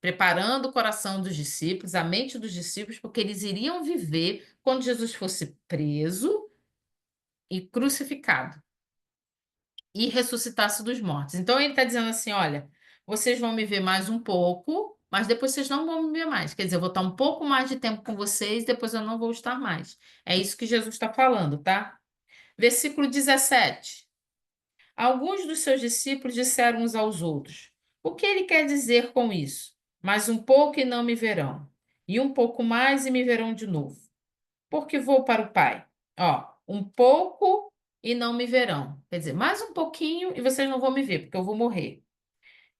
S1: preparando o coração dos discípulos, a mente dos discípulos, porque eles iriam viver quando Jesus fosse preso e crucificado e ressuscitasse dos mortos. Então ele está dizendo assim: olha, vocês vão me ver mais um pouco, mas depois vocês não vão me ver mais. Quer dizer, eu vou estar um pouco mais de tempo com vocês, depois eu não vou estar mais. É isso que Jesus está falando, tá? Versículo 17. Alguns dos seus discípulos disseram uns aos outros: o que ele quer dizer com isso? Mais um pouco e não me verão, e um pouco mais e me verão de novo, porque vou para o Pai. Ó, um pouco e não me verão. Quer dizer, mais um pouquinho e vocês não vão me ver, porque eu vou morrer.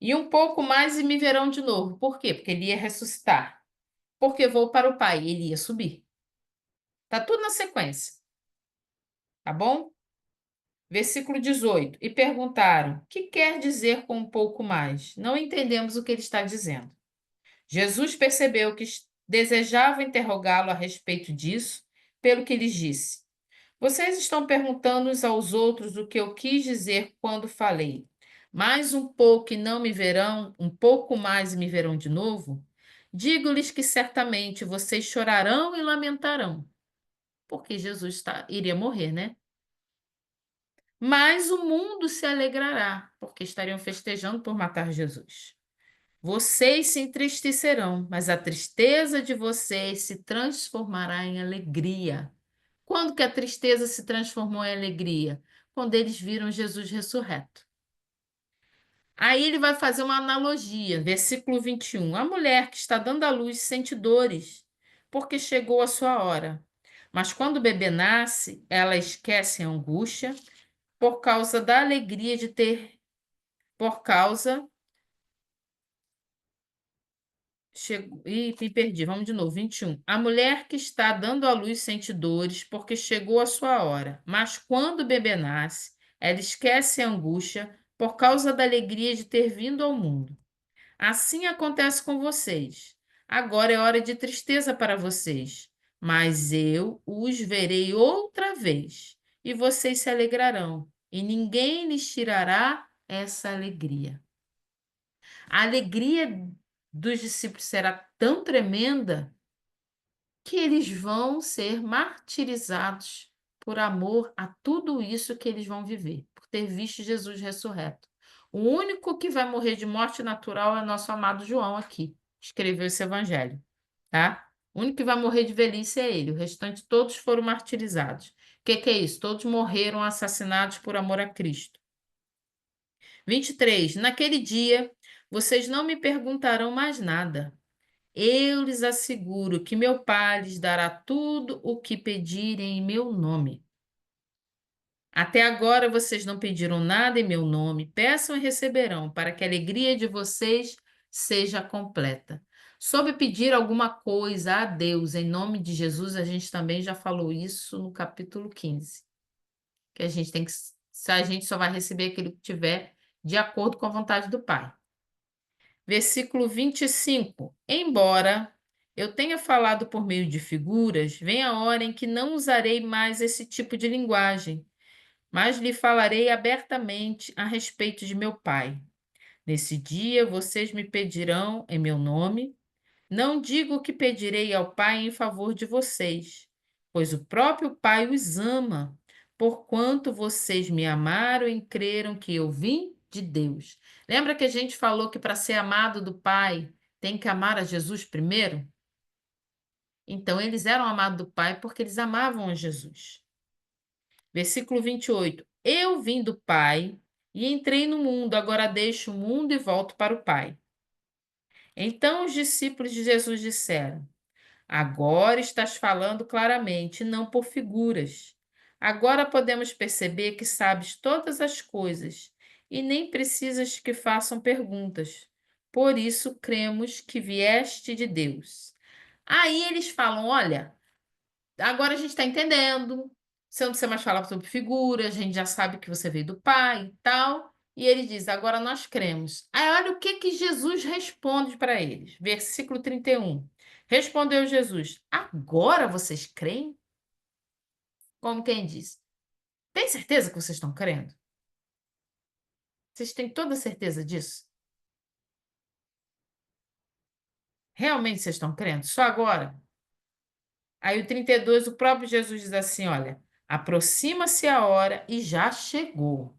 S1: E um pouco mais e me verão de novo. Por quê? Porque ele ia ressuscitar. Porque vou para o Pai, ele ia subir. Tá tudo na sequência, tá bom? Versículo 18. E perguntaram: que quer dizer com um pouco mais? Não entendemos o que ele está dizendo. Jesus percebeu que desejavam interrogá-lo a respeito disso, pelo que lhes disse: vocês estão perguntando uns aos outros o que eu quis dizer quando falei. Mais um pouco e não me verão, um pouco mais e me verão de novo? Digo-lhes que certamente vocês chorarão e lamentarão, porque Jesus iria morrer, né? Mas o mundo se alegrará, porque estariam festejando por matar Jesus. Vocês se entristecerão, mas a tristeza de vocês se transformará em alegria. Quando que a tristeza se transformou em alegria? Quando eles viram Jesus ressurreto. Aí ele vai fazer uma analogia, versículo 21. A mulher que está dando à luz sente dores, porque chegou a sua hora. Mas quando o bebê nasce, ela esquece a angústia por causa da alegria de ter, por causa Ih, me perdi. Vamos de novo. 21. A mulher que está dando à luz sente dores porque chegou a sua hora. Mas quando o bebê nasce, ela esquece a angústia por causa da alegria de ter vindo ao mundo. Assim acontece com vocês. Agora é hora de tristeza para vocês, mas eu os verei outra vez e vocês se alegrarão, e ninguém lhes tirará essa alegria. A alegria dos discípulos será tão tremenda que eles vão ser martirizados por amor a tudo isso que eles vão viver, por ter visto Jesus ressurreto. O único que vai morrer de morte natural é nosso amado João aqui, escreveu esse evangelho, tá? O único que vai morrer de velhice é ele, o restante todos foram martirizados. O que é isso? Todos morreram assassinados por amor a Cristo. 23. Naquele dia, vocês não me perguntarão mais nada. Eu lhes asseguro que meu Pai lhes dará tudo o que pedirem em meu nome. Até agora vocês não pediram nada em meu nome, peçam e receberão, para que a alegria de vocês seja completa. Sobre pedir alguma coisa a Deus em nome de Jesus, a gente também já falou isso no capítulo 15, que a gente tem que, a gente só vai receber aquilo que tiver de acordo com a vontade do Pai. Versículo 25. Embora eu tenha falado por meio de figuras, vem a hora em que não usarei mais esse tipo de linguagem, mas lhe falarei abertamente a respeito de meu Pai. Nesse dia vocês me pedirão em meu nome. Não digo que pedirei ao Pai em favor de vocês, pois o próprio Pai os ama, porquanto vocês me amaram e creram que eu vim de Deus. Lembra que a gente falou que para ser amado do Pai tem que amar a Jesus primeiro? Então, eles eram amados do Pai porque eles amavam a Jesus. Versículo 28. Eu vim do Pai e entrei no mundo, agora deixo o mundo e volto para o Pai. Então os discípulos de Jesus disseram: agora estás falando claramente, não por figuras. Agora podemos perceber que sabes todas as coisas e nem precisas que façam perguntas. por isso cremos que vieste de Deus. Aí eles falam: olha, agora a gente está entendendo. Você não precisa mais falar sobre figura, a gente já sabe que você veio do Pai e tal. E ele diz: agora nós cremos. Aí olha o que que Jesus responde para eles. Versículo 31. Respondeu Jesus: agora vocês creem? Como quem diz: tem certeza que vocês estão crendo? Vocês têm toda certeza disso? Realmente vocês estão crendo? Só agora? Aí o 32, o próprio Jesus diz assim: olha, aproxima-se a hora e já chegou.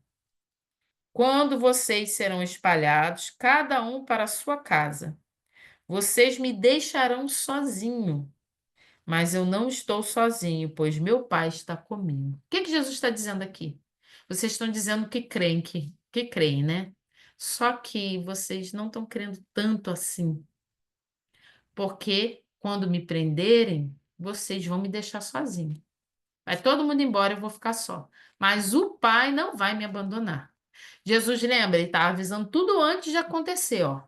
S1: Quando vocês serão espalhados, cada um para a sua casa. Vocês me deixarão sozinho, mas eu não estou sozinho, pois meu Pai está comigo. O que que Jesus está dizendo aqui? Vocês estão dizendo que creem, né? Só que vocês não estão crendo tanto assim, porque quando me prenderem, vocês vão me deixar sozinho. Vai todo mundo embora, eu vou ficar só. Mas o Pai não vai me abandonar. Jesus, lembra, ele estava avisando tudo antes de acontecer, ó.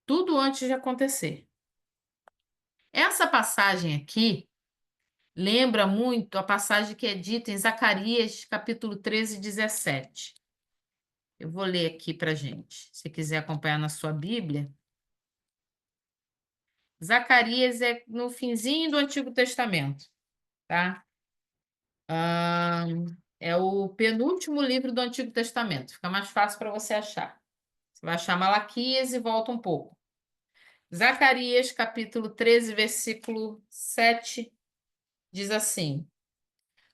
S1: Tudo antes de acontecer. Essa passagem aqui lembra muito a passagem que é dita em Zacarias, capítulo 13, 17. Eu vou ler aqui para gente. Se quiser acompanhar na sua Bíblia. Zacarias é no finzinho do Antigo Testamento, tá? É o penúltimo livro do Antigo Testamento. Fica mais fácil para você achar. Você vai achar Malaquias e volta um pouco. Zacarias, capítulo 13, versículo 7, diz assim: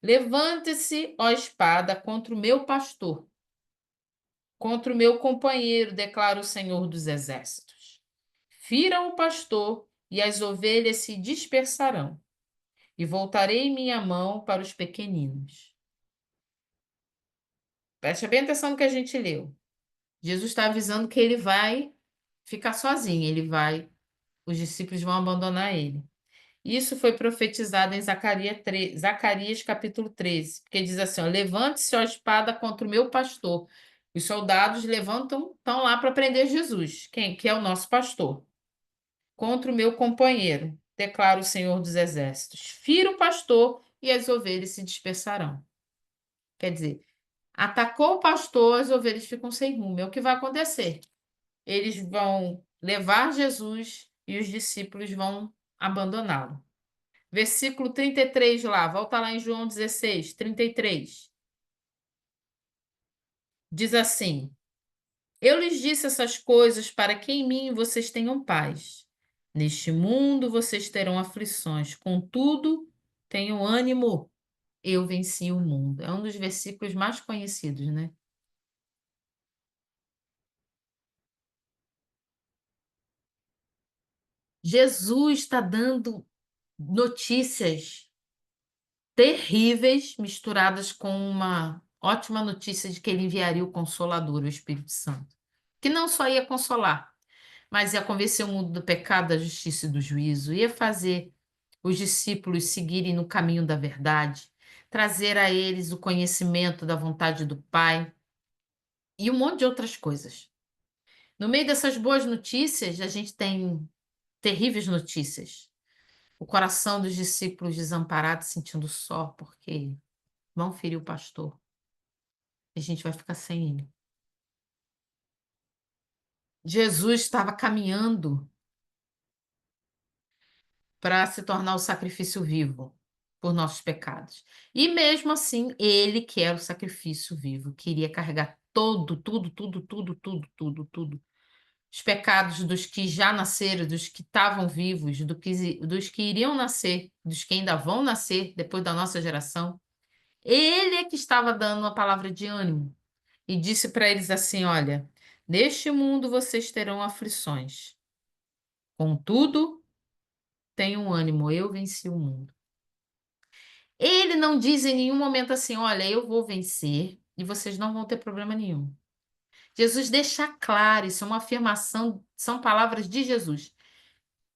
S1: levante-se, ó espada, contra o meu pastor, contra o meu companheiro, declara o Senhor dos Exércitos. Fira o pastor e as ovelhas se dispersarão, e voltarei minha mão para os pequeninos. Preste bem atenção no que a gente leu. Jesus está avisando que ele vai ficar sozinho, os discípulos vão abandonar ele. Isso foi profetizado em Zacarias capítulo 13, porque diz assim, ó, levante-se a espada contra o meu pastor. Os soldados estão lá para prender Jesus, que é o nosso pastor. Contra o meu companheiro, declara o Senhor dos Exércitos. Fira o pastor e as ovelhas se dispersarão. Quer dizer, atacou o pastor, as ovelhas ficam sem rumo. É o que vai acontecer. Eles vão levar Jesus e os discípulos vão abandoná-lo. Versículo 33 lá, volta lá em João 16, 33. Diz assim: eu lhes disse essas coisas para que em mim vocês tenham paz. Neste mundo vocês terão aflições, contudo, tenham ânimo. Eu venci o mundo. É um dos versículos mais conhecidos, né? Jesus está dando notícias terríveis misturadas com uma ótima notícia de que ele enviaria o Consolador, o Espírito Santo, que não só ia consolar, mas ia convencer o mundo do pecado, da justiça e do juízo, ia fazer os discípulos seguirem no caminho da verdade, trazer a eles o conhecimento da vontade do Pai e um monte de outras coisas. No meio dessas boas notícias, a gente tem terríveis notícias. O coração dos discípulos desamparados, sentindo só, porque vão ferir o pastor. A gente vai ficar sem ele. Jesus estava caminhando para se tornar o sacrifício vivo por nossos pecados. E mesmo assim, ele que era o sacrifício vivo, queria carregar tudo. Os pecados dos que já nasceram, dos que estavam vivos, dos que iriam nascer, dos que ainda vão nascer depois da nossa geração. Ele é que estava dando uma palavra de ânimo e disse para eles assim: olha, neste mundo vocês terão aflições. Contudo, tenham ânimo, eu venci o mundo. Ele não diz em nenhum momento assim: olha, eu vou vencer e vocês não vão ter problema nenhum. Jesus deixa claro, isso é uma afirmação, são palavras de Jesus.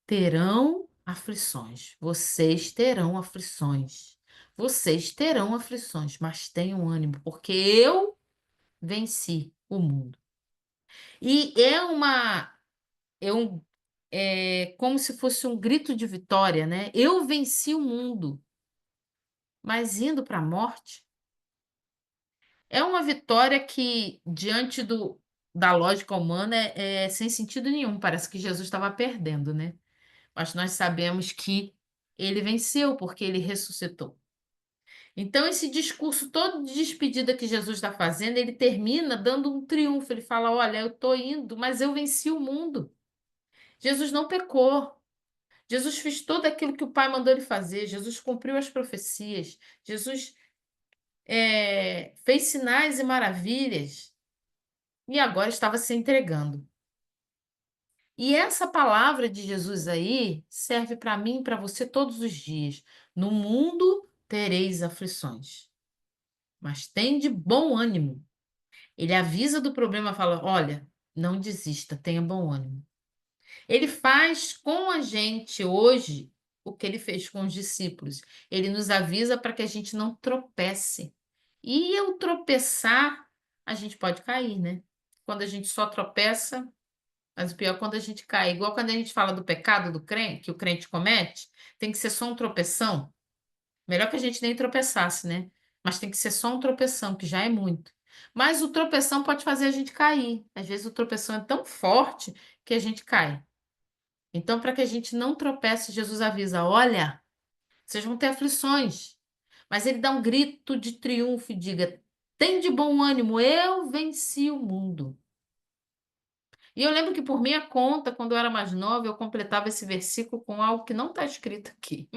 S1: Terão aflições, vocês terão aflições, vocês terão aflições, mas tenham ânimo, porque eu venci o mundo. E é como se fosse um grito de vitória, né? Eu venci o mundo, mas indo para a morte. É uma vitória que, diante da lógica humana, é sem sentido nenhum. Parece que Jesus estava perdendo, né? Mas nós sabemos que ele venceu porque ele ressuscitou. Então, esse discurso todo de despedida que Jesus está fazendo, ele termina dando um triunfo. Ele fala: Olha, eu estou indo, mas eu venci o mundo. Jesus não pecou. Jesus fez tudo aquilo que o Pai mandou ele fazer. Jesus cumpriu as profecias. Jesus fez sinais e maravilhas. E agora estava se entregando. E essa palavra de Jesus aí serve para mim e para você todos os dias. No mundo tereis aflições, mas tem de bom ânimo. Ele avisa do problema, fala: olha, não desista, tenha bom ânimo. Ele faz com a gente hoje o que ele fez com os discípulos. Ele nos avisa para que a gente não tropece. E ao tropeçar, a gente pode cair, né? Quando a gente só tropeça, mas o pior é quando a gente cai. Igual quando a gente fala do pecado do crente, que o crente comete, tem que ser só um tropeção. Melhor que a gente nem tropeçasse, né? Mas tem que ser só um tropeção, que já é muito. Mas o tropeção pode fazer a gente cair. Às vezes o tropeção é tão forte que a gente cai. Então, para que a gente não tropece, Jesus avisa: olha, vocês vão ter aflições. Mas ele dá um grito de triunfo e diga: tem de bom ânimo, eu venci o mundo. E eu lembro que, por minha conta, quando eu era mais nova, eu completava esse versículo com algo que não está escrito aqui.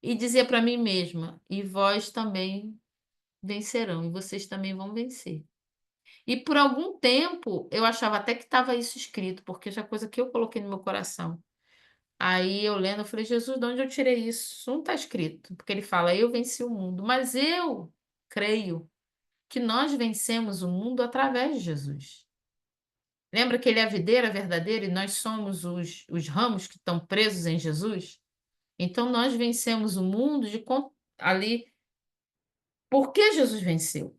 S1: E dizia para mim mesma: e vós também vencerão, e vocês também vão vencer. E por algum tempo eu achava até que estava isso escrito, porque já é coisa que eu coloquei no meu coração. Aí eu lendo, eu falei: Jesus, de onde eu tirei isso? Isso não está escrito, porque ele fala: eu venci o mundo, mas eu creio que nós vencemos o mundo através de Jesus. Lembra que ele é a videira verdadeira e nós somos os ramos que estão presos em Jesus? Então nós vencemos o mundo ali. Por que Jesus venceu?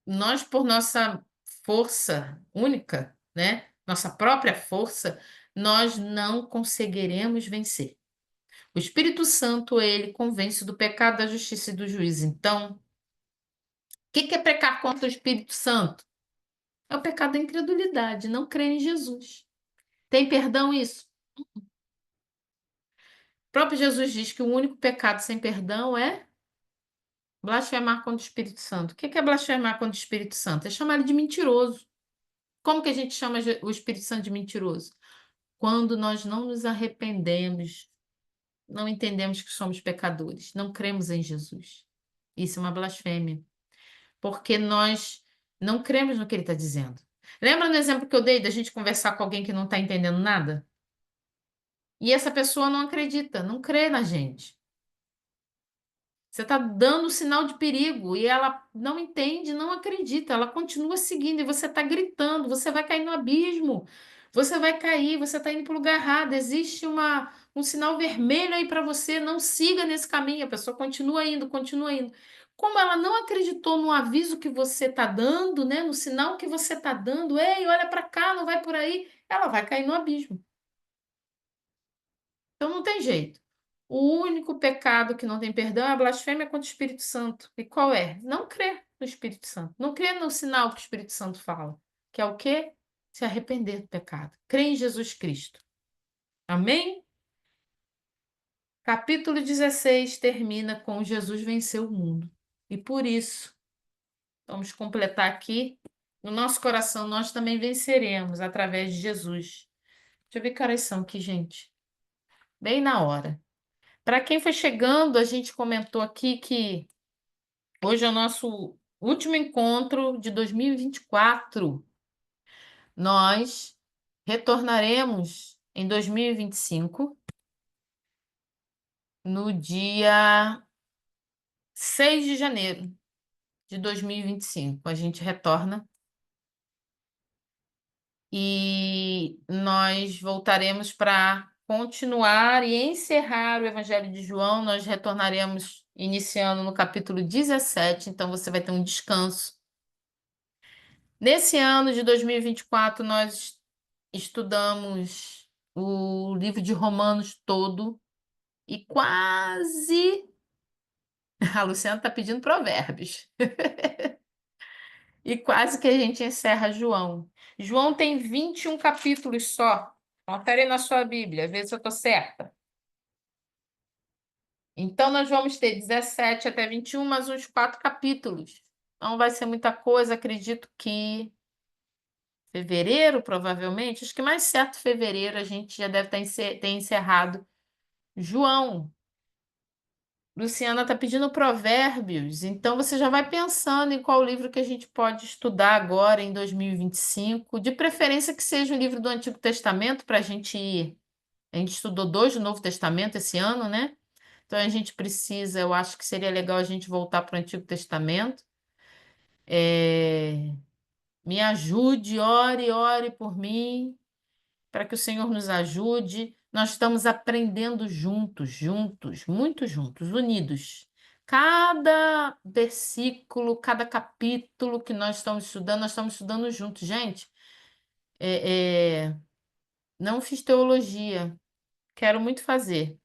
S1: Nós, por nossa força única, né? Nossa própria força, nós não conseguiremos vencer. O Espírito Santo, ele convence do pecado, da justiça e do juízo. Então, o que é pecar contra o Espírito Santo? É o pecado da incredulidade, não crer em Jesus. Tem perdão isso? O próprio Jesus diz que o único pecado sem perdão é blasfemar contra o Espírito Santo. O que é blasfemar contra o Espírito Santo? É chamar ele de mentiroso. Como que a gente chama o Espírito Santo de mentiroso? Quando nós não nos arrependemos, não entendemos que somos pecadores, não cremos em Jesus. Isso é uma blasfêmia, porque nós não cremos no que ele está dizendo. Lembra do exemplo que eu dei da gente conversar com alguém que não está entendendo nada? E essa pessoa não acredita, não crê na gente. Você está dando sinal de perigo e ela não entende, não acredita, ela continua seguindo e você está gritando, você vai cair no abismo, você vai cair, você está indo para o lugar errado, existe um sinal vermelho aí para você, não siga nesse caminho, a pessoa continua indo, continua indo. Como ela não acreditou no aviso que você está dando, né, no sinal que você está dando, ei, olha para cá, não vai por aí, ela vai cair no abismo. Então não tem jeito. O único pecado que não tem perdão é a blasfêmia contra o Espírito Santo. E qual é? Não crer no Espírito Santo. Não crer no sinal que o Espírito Santo fala. Que é o quê? Se arrepender do pecado. Crer em Jesus Cristo. Amém? Capítulo 16 termina com Jesus venceu o mundo. E por isso, vamos completar aqui. No nosso coração, nós também venceremos através de Jesus. Deixa eu ver que horas são aqui, gente. Bem na hora. Para quem foi chegando, a gente comentou aqui que hoje é o nosso último encontro de 2024. Nós retornaremos em 2025, no dia 6 de janeiro de 2025. A gente retorna e nós voltaremos para continuar e encerrar o Evangelho de João. Nós retornaremos iniciando no capítulo 17, então você vai ter um descanso. Nesse ano de 2024, nós estudamos o livro de Romanos todo e quase. A Luciana está pedindo provérbios. E quase que a gente encerra João. João tem 21 capítulos só. Confere na sua Bíblia, vê se eu estou certa. Então, nós vamos ter 17 até 21, mais uns 4 capítulos. Não vai ser muita coisa, acredito que fevereiro, provavelmente. Acho que mais certo fevereiro a gente já deve ter encerrado João. Luciana está pedindo provérbios, então você já vai pensando em qual livro que a gente pode estudar agora em 2025. De preferência que seja um livro do Antigo Testamento para a gente ir. A gente estudou dois do Novo Testamento esse ano, né? Então a gente precisa, eu acho que seria legal a gente voltar para o Antigo Testamento. É, Me ajude, ore, ore por mim, para que o Senhor nos ajude. Nós estamos aprendendo juntos, juntos, muito juntos, unidos. Cada versículo, cada capítulo que nós estamos estudando juntos. Gente, é, é, não fiz teologia, quero muito fazer,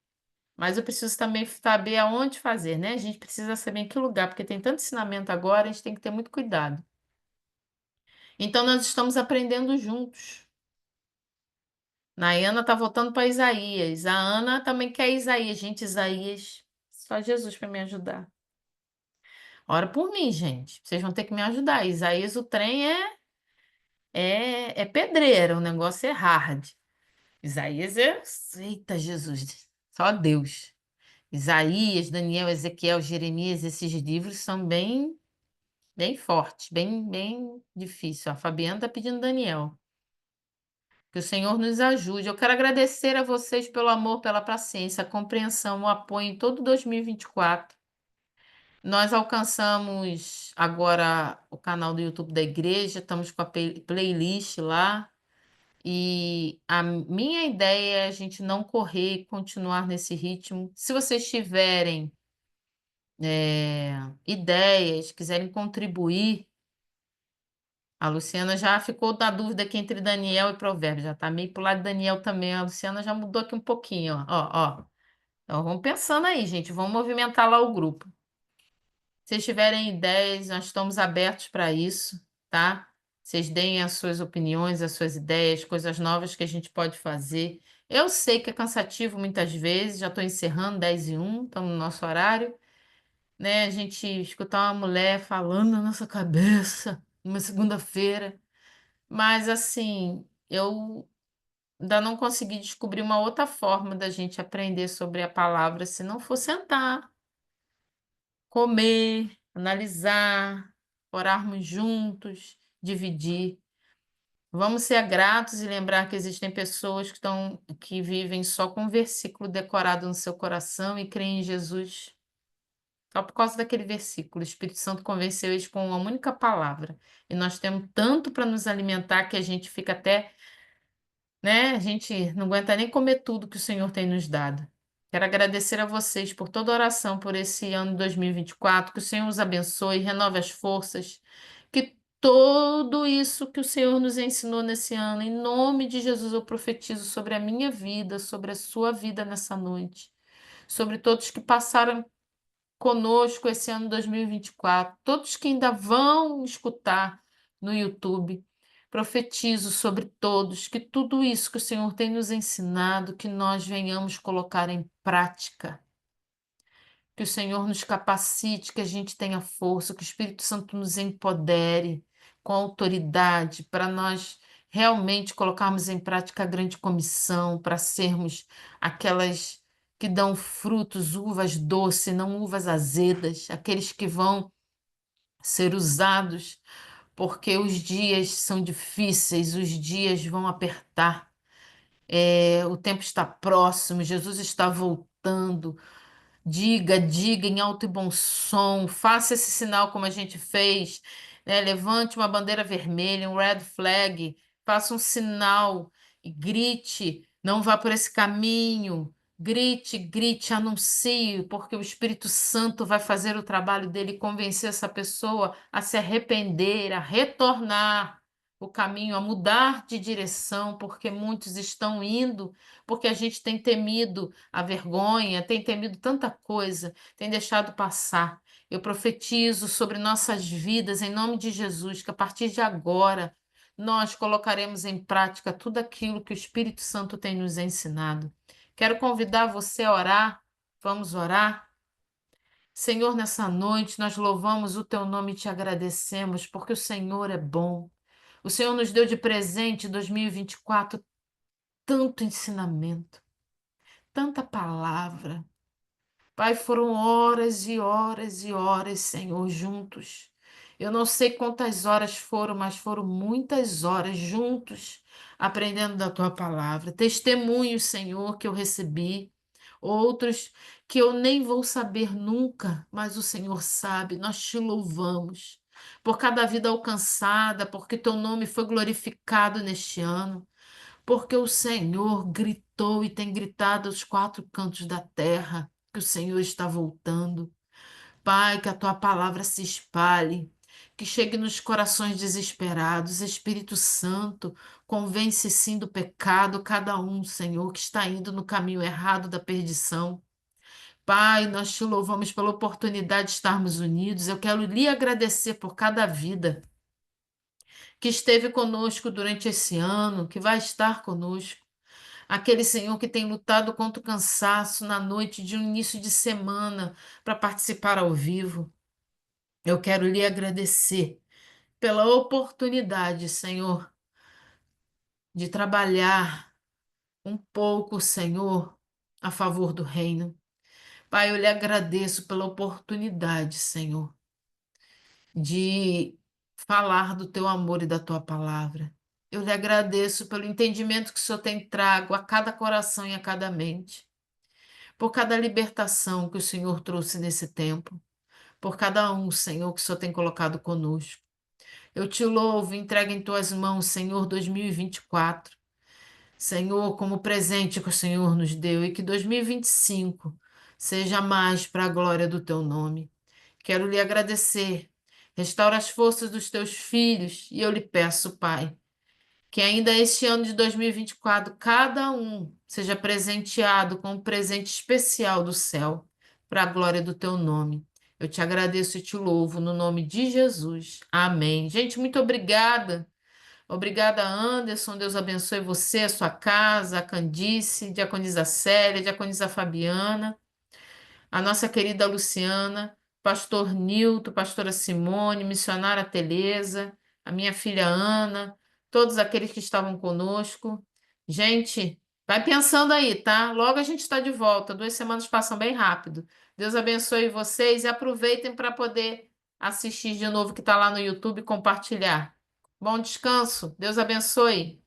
S1: mas eu preciso também saber aonde fazer, né? A gente precisa saber em que lugar, porque tem tanto ensinamento agora, a gente tem que ter muito cuidado. Então, nós estamos aprendendo juntos. Nayana tá voltando para Isaías. A Ana também quer Isaías. Gente, Isaías, só Jesus para me ajudar. Ora por mim, gente. Vocês vão ter que me ajudar. Isaías, o trem é pedreira, o negócio é hard. Isaías é. Eita, Jesus. Só Deus. Isaías, Daniel, Ezequiel, Jeremias, esses livros são bem fortes, bem difícil. A Fabiana tá pedindo Daniel. Que o Senhor nos ajude. Eu quero agradecer a vocês pelo amor, pela paciência, a compreensão, o apoio em todo 2024. Nós alcançamos agora o canal do YouTube da igreja, estamos com a playlist lá. E a minha ideia é a gente não correr e continuar nesse ritmo. Se vocês tiverem ideias, quiserem contribuir, a Luciana já ficou na dúvida aqui entre Daniel e Provérbios, já está meio pro lado de Daniel também. A Luciana já mudou aqui um pouquinho, ó. Então vamos pensando aí, gente, vamos movimentar lá o grupo. Se vocês tiverem ideias, nós estamos abertos para isso, tá? Vocês deem as suas opiniões, as suas ideias, coisas novas que a gente pode fazer. Eu sei que é cansativo muitas vezes, já estou encerrando 10h01, estamos no nosso horário, né? A gente escutar uma mulher falando na nossa cabeça, numa segunda-feira. Mas assim, eu ainda não consegui descobrir uma outra forma da gente aprender sobre a palavra se não for sentar, comer, analisar, orarmos juntos, dividir. Vamos ser gratos e lembrar que existem pessoas que vivem só com um versículo decorado no seu coração e creem em Jesus. Só por causa daquele versículo, o Espírito Santo convenceu eles com uma única palavra. E nós temos tanto para nos alimentar que a gente fica até, né? A gente não aguenta nem comer tudo que o Senhor tem nos dado. Quero agradecer a vocês por toda a oração por esse ano 2024, que o Senhor os abençoe, renove as forças, que tudo isso que o Senhor nos ensinou nesse ano, em nome de Jesus, eu profetizo sobre a minha vida, sobre a sua vida nessa noite, sobre todos que passaram conosco esse ano 2024, todos que ainda vão escutar no YouTube. Profetizo sobre todos que tudo isso que o Senhor tem nos ensinado, que nós venhamos colocar em prática. Que o Senhor nos capacite, que a gente tenha força, que o Espírito Santo nos empodere com autoridade para nós realmente colocarmos em prática a grande comissão, para sermos aquelas que dão frutos, uvas doces, não uvas azedas, aqueles que vão ser usados, porque os dias são difíceis, os dias vão apertar. O tempo está próximo, Jesus está voltando. Diga em alto e bom som, faça esse sinal como a gente fez, né? Levante uma bandeira vermelha, um red flag, faça um sinal e grite, não vá por esse caminho, Grite, grite, anuncie, porque o Espírito Santo vai fazer o trabalho dele e convencer essa pessoa a se arrepender, a retornar o caminho, a mudar de direção, porque muitos estão indo, porque a gente tem temido a vergonha, tem temido tanta coisa, tem deixado passar. Eu profetizo sobre nossas vidas, em nome de Jesus, que a partir de agora nós colocaremos em prática tudo aquilo que o Espírito Santo tem nos ensinado. Quero convidar você a orar. Vamos orar. Senhor, nessa noite nós louvamos o teu nome e te agradecemos, porque o Senhor é bom. O Senhor nos deu de presente em 2024 tanto ensinamento, tanta palavra. Pai, foram horas e horas e horas, Senhor, juntos. Eu não sei quantas horas foram, mas foram muitas horas juntos, aprendendo da tua palavra. Testemunhos, Senhor, que eu recebi, outros que eu nem vou saber nunca, mas o Senhor sabe. Nós te louvamos por cada vida alcançada, porque teu nome foi glorificado neste ano, porque o Senhor gritou e tem gritado aos quatro cantos da terra que o Senhor está voltando. Pai, que a tua palavra se espalhe, que chegue nos corações desesperados. Espírito Santo, convence sim do pecado cada um, Senhor, que está indo no caminho errado da perdição. Pai, nós te louvamos pela oportunidade de estarmos unidos. Eu quero lhe agradecer por cada vida que esteve conosco durante esse ano, que vai estar conosco. Aquele Senhor que tem lutado contra o cansaço na noite de um início de semana para participar ao vivo. Eu quero lhe agradecer pela oportunidade, Senhor, de trabalhar um pouco, Senhor, a favor do reino. Pai, eu lhe agradeço pela oportunidade, Senhor, de falar do teu amor e da tua palavra. Eu lhe agradeço pelo entendimento que o Senhor tem trago a cada coração e a cada mente, por cada libertação que o Senhor trouxe nesse tempo, por cada um, Senhor, que o Senhor tem colocado conosco. Eu te louvo e entrego em tuas mãos, Senhor, 2024. Senhor, como presente que o Senhor nos deu, e que 2025 seja mais para a glória do teu nome. Quero lhe agradecer. Restaura as forças dos teus filhos, e eu lhe peço, Pai, que ainda este ano de 2024, cada um seja presenteado com um presente especial do céu, para a glória do teu nome. Eu te agradeço e te louvo no nome de Jesus. Amém. Gente, muito obrigada. Obrigada, Anderson. Deus abençoe você, a sua casa, a Candice, Diaconisa Célia, Diaconisa Fabiana, a nossa querida Luciana, pastor Nilton, pastora Simone, missionária Teresa, a minha filha Ana, todos aqueles que estavam conosco. Gente, vai pensando aí, tá? Logo a gente está de volta. 2 semanas passam bem rápido. Deus abençoe vocês e aproveitem para poder assistir de novo que está lá no YouTube e compartilhar. Bom descanso. Deus abençoe.